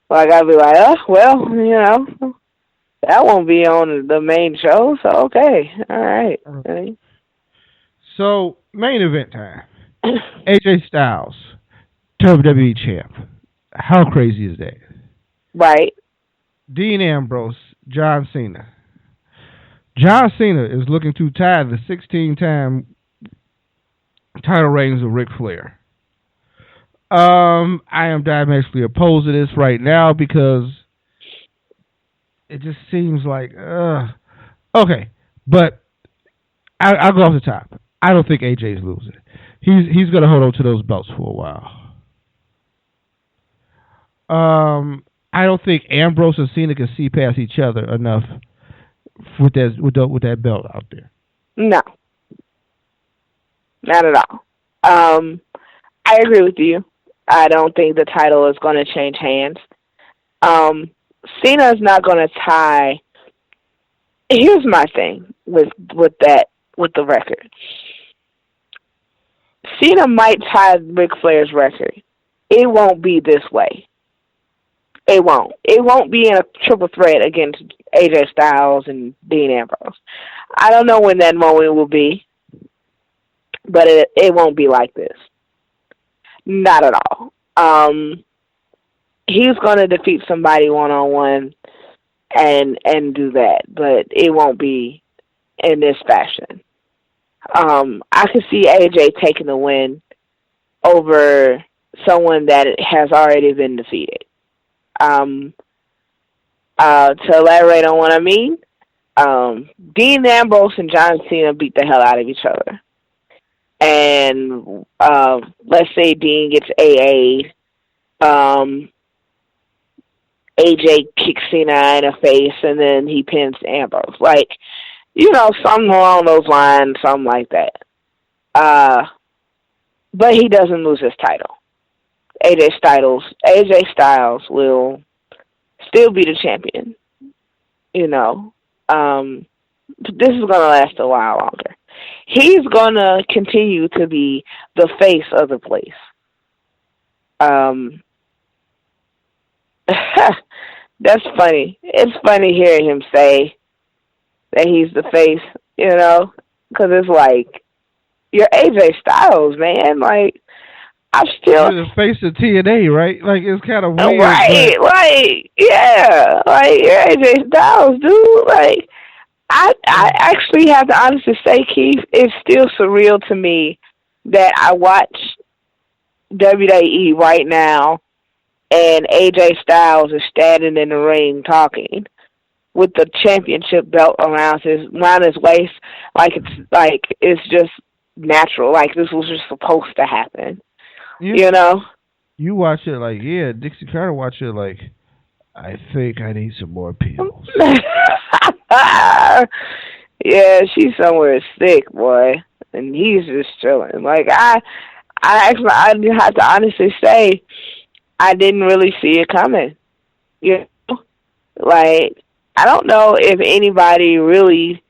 Like, I'd be like, oh, well, you know, that won't be on the main show, so okay. All right. Okay. So, main event time. AJ Styles, WWE champ. How crazy is that? Right. Dean Ambrose, John Cena. John Cena is looking to tie the 16-time title reigns of Ric Flair. I am diametrically opposed to this right now because it just seems like, okay, but I'll go off the top. I don't think AJ's losing. He's going to hold on to those belts for a while. I don't think Ambrose and Cena can see past each other enough with that belt out there. No, not at all. I agree with you. I don't think the title is going to change hands. Cena's not going to tie. Here's my thing with the record. Cena might tie Ric Flair's record. It won't be this way. It won't. It won't be in a triple threat against AJ Styles and Dean Ambrose. I don't know when that moment will be, but it won't be like this. Not at all. He's going to defeat somebody one-on-one and do that, but it won't be in this fashion. I could see AJ taking the win over someone that has already been defeated. To elaborate on what I mean, Dean Ambrose and John Cena beat the hell out of each other. And let's say Dean gets AA'd. AJ kicks Cena in the face, and then he pins Ambrose. Like, you know, something along those lines, something like that. But he doesn't lose his title. AJ Styles will still be the champion. You know, this is going to last a while longer. He's going to continue to be the face of the place. That's funny. It's funny hearing him say that he's the face, you know, because it's like, you're AJ Styles, man. Like, I'm still... You're the face of TNA, right? Like, it's kind of weird. Right, but... like, yeah. Like, you're AJ Styles, dude. Like, I actually have to honestly say, Keith, it's still surreal to me that I watch WWE right now and AJ Styles is standing in the ring talking with the championship belt around his waist, like it's just natural, like this was just supposed to happen. You know? You watch it like, yeah, Dixie Carter watch it like, I think I need some more pills. Yeah, she's somewhere sick, boy, and he's just chilling. Like, I have to honestly say, I didn't really see it coming. You know? Like, I don't know if anybody really...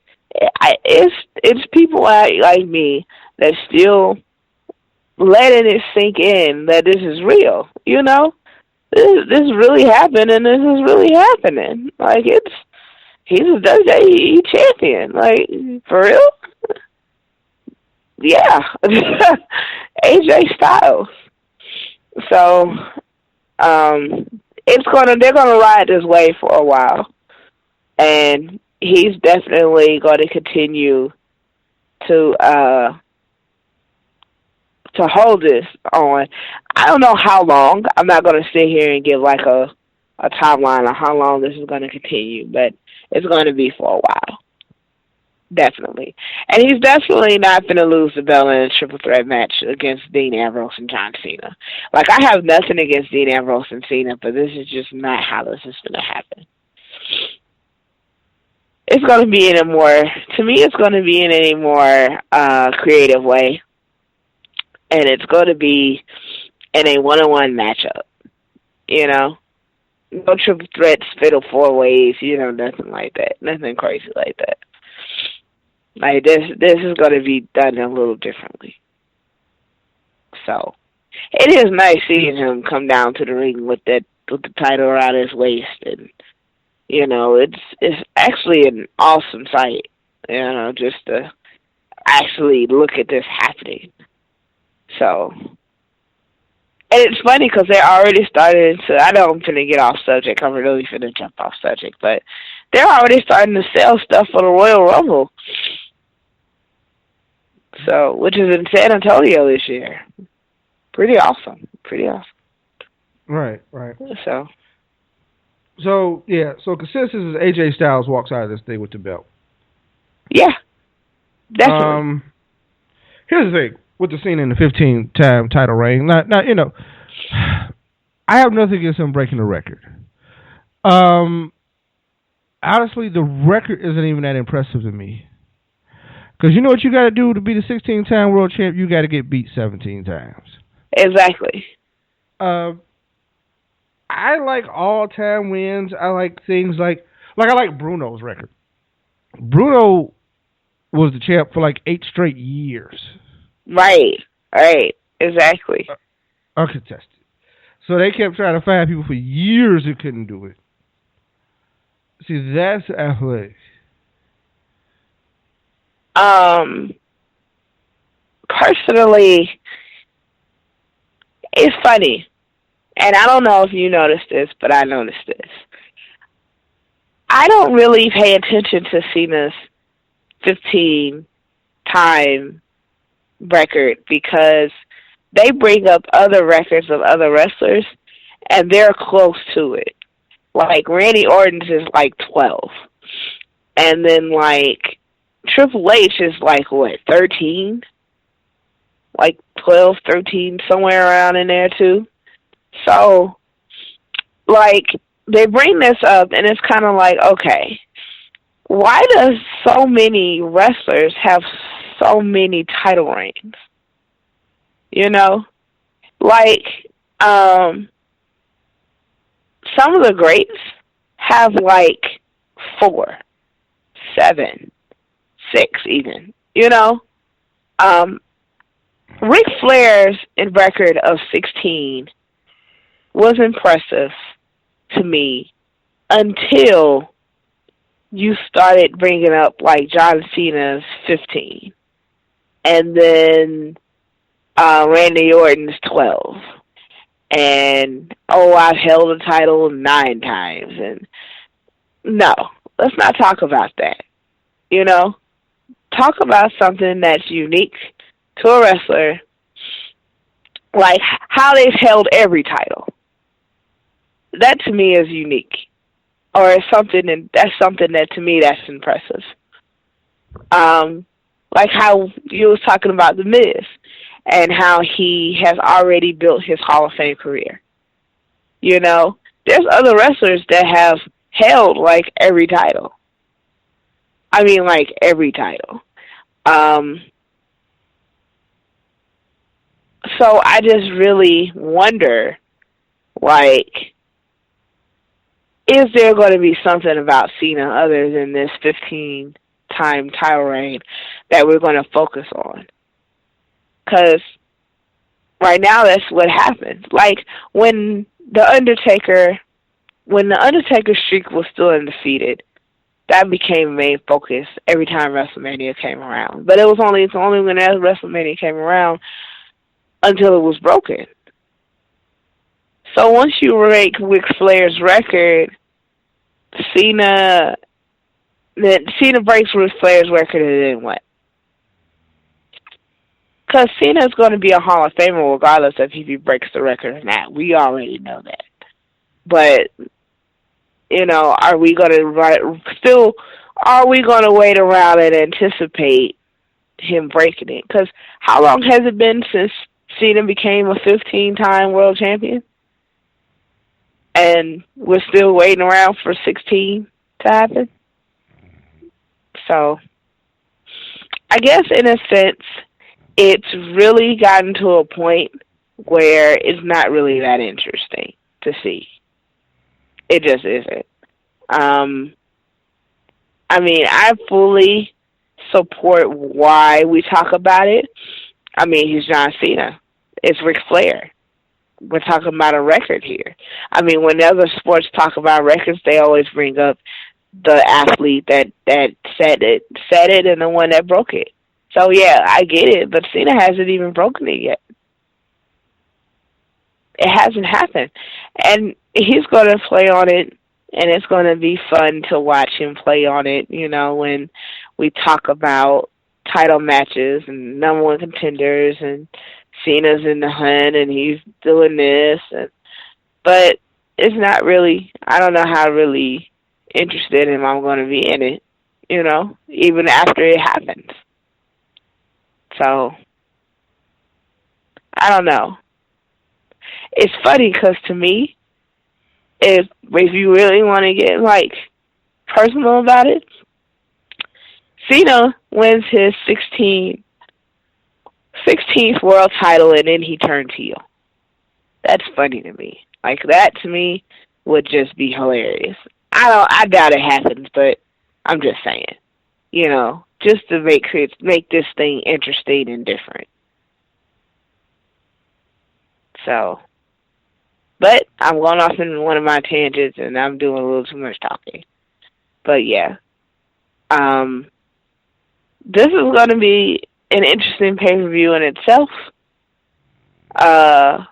It's people like me that still letting it sink in that this is real, you know? This really happened, and this is really happening. Like, he's a WWE champion. Like, for real? Yeah. AJ Styles. So... they're gonna ride this wave for a while, and he's definitely going to continue to to hold this on. I don't know how long. I'm not going to sit here and give like a timeline on how long this is going to continue, but it's going to be for a while. Definitely. And he's definitely not going to lose the belt in a triple threat match against Dean Ambrose and John Cena. Like, I have nothing against Dean Ambrose and Cena, but this is just not how this is going to happen. It's going to be in a more, to me, it's going to be in a more creative way. And it's going to be in a one-on-one matchup. You know? No triple threats, fatal four ways, you know, nothing like that. Nothing crazy like that. Like, this is going to be done a little differently. So, it is nice seeing him come down to the ring with the title around his waist, and you know, it's actually an awesome sight. You know, just to actually look at this happening. So, and it's funny because they're already starting to. I know I'm finna get off subject. I'm really finna jump off subject, but they're already starting to sell stuff for the Royal Rumble. So, which is in San Antonio this year. Pretty awesome. Right. So yeah. So consensus is AJ Styles walks out of this thing with the belt. Yeah, definitely. Here's the thing with the Cena in the 15-time title reign. Now, you know, I have nothing against him breaking the record. Honestly, the record isn't even that impressive to me. Because you know what you got to do to be the 16-time world champ? You got to get beat 17 times. Exactly. I like all-time wins. I like things like I like Bruno's record. Bruno was the champ for like 8 straight years. Right, exactly. Uncontested. So they kept trying to find people for years who couldn't do it. See, that's athletic. Personally, it's funny, and I don't know if you noticed this, but I noticed this. I don't really pay attention to Cena's 15-time record because they bring up other records of other wrestlers, and they're close to it. Like, Randy Orton's is like 12. And then, like, Triple H is like, what, 13? Like 12, 13, somewhere around in there, too. So, like, they bring this up, and it's kind of like, okay, why does so many wrestlers have so many title reigns? You know? Like, some of the greats have, like, 4, 7, 6 even, you know? Ric Flair's record of 16 was impressive to me until you started bringing up, like, John Cena's 15. And then Randy Orton's 12. And, I've held a title 9 times. And no, let's not talk about that. You know? Talk about something that's unique to a wrestler, like how they've held every title. That to me is unique, or it's something, and that's something that to me that's impressive. Like how you was talking about The Miz, and how he has already built his Hall of Fame career. You know, there's other wrestlers that have held like every title. I mean, like every title. So I just really wonder, like, is there going to be something about Cena other than this 15-time title reign that we're going to focus on? Because right now that's what happens. Like, when the Undertaker streak was still undefeated, that became a main focus every time WrestleMania came around. But it's only when WrestleMania came around until it was broken. So once you break Ric Flair's record, Cena breaks Ric Flair's record, and then what? Because Cena's going to be a Hall of Famer regardless of if he breaks the record or not. We already know that. But, you know, are we going to wait around and anticipate him breaking it? Because how long has it been since Cena became a 15-time world champion? And we're still waiting around for 16 to happen? So, I guess in a sense, it's really gotten to a point where it's not really that interesting to see. It just isn't. I mean, I fully support why we talk about it. I mean, he's John Cena. It's Ric Flair. We're talking about a record here. I mean, when other sports talk about records, they always bring up the athlete that said it and the one that broke it. So, yeah, I get it, but Cena hasn't even broken it yet. It hasn't happened. And he's going to play on it, and it's going to be fun to watch him play on it, you know, when we talk about title matches and number one contenders and Cena's in the hunt and he's doing this. But it's not really, I don't know how really interested in I'm going to be in it, you know, even after it happens. So, I don't know. It's funny because to me, if you really want to get, like, personal about it, Cena wins his 16th world title and then he turns heel. That's funny to me. Like, that to me would just be hilarious. I doubt it happens, but I'm just saying. You know, just to make this thing interesting and different. So, but I'm going off in one of my tangents and I'm doing a little too much talking. But yeah, this is going to be an interesting pay-per-view in itself. I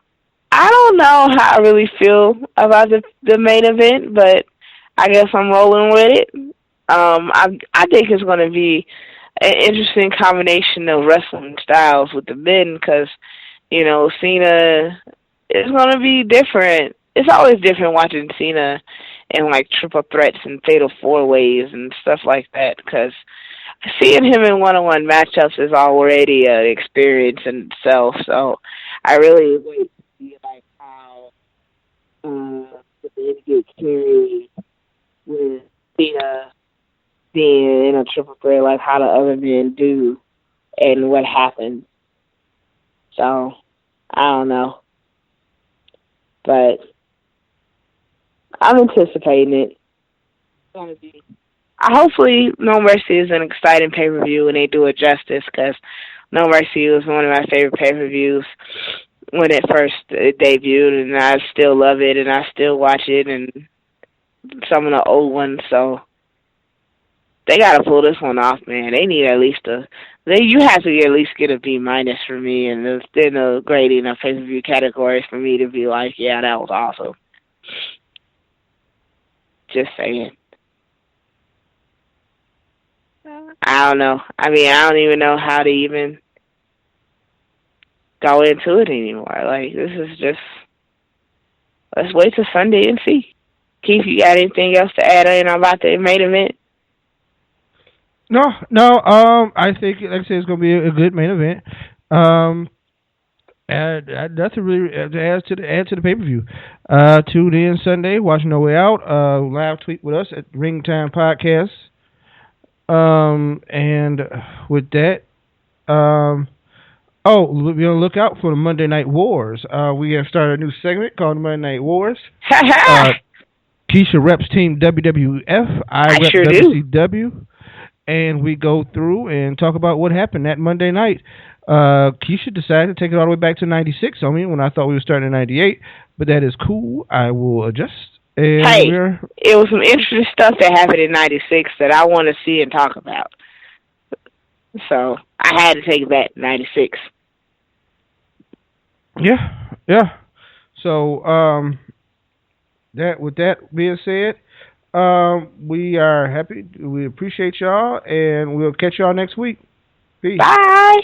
don't know how I really feel about the main event, but I guess I'm rolling with it. I think it's going to be an interesting combination of wrestling styles with the men because, you know, Cena is going to be different. It's always different watching Cena in, like, triple threats and fatal four-ways and stuff like that because seeing him in one-on-one matchups is already an experience in itself. So I really wait to see, like, how the men get carried with Cena being in a triple threat, like how the other men do and what happens. So, I don't know. But I'm anticipating it. It's going to be. Hopefully, No Mercy is an exciting pay-per-view and they do it justice because No Mercy was one of my favorite pay-per-views when it first debuted, and I still love it and I still watch it and some of the old ones. So they got to pull this one off, man. They need at least you have to at least get a B- for me and then a grading of pay-per-view categories for me to be like, yeah, that was awesome. Just saying. I don't know. I mean, I don't even know how to even go into it anymore. Like, this is just, let's wait till Sunday and see. Keith, you got anything else to add in about the main event? No. I think, like I said, it's going to be a good main event. And nothing really to add to the pay-per-view. Tune in Sunday, watch No Way Out. Live tweet with us at Ring Time Podcast. And with that, be on the lookout for the Monday Night Wars. We have started a new segment called Monday Night Wars. Keisha reps Team WWF. I rep sure WCW. And we go through and talk about what happened that Monday night. Keisha decided to take it all the way back to 96 on me when I thought we were starting in 98. But that is cool. I will adjust. And it was some interesting stuff that happened in 96 that I want to see and talk about. So I had to take it back to 96. Yeah. So with that being said, we are happy. We appreciate y'all, and we'll catch y'all next week. Peace. Bye.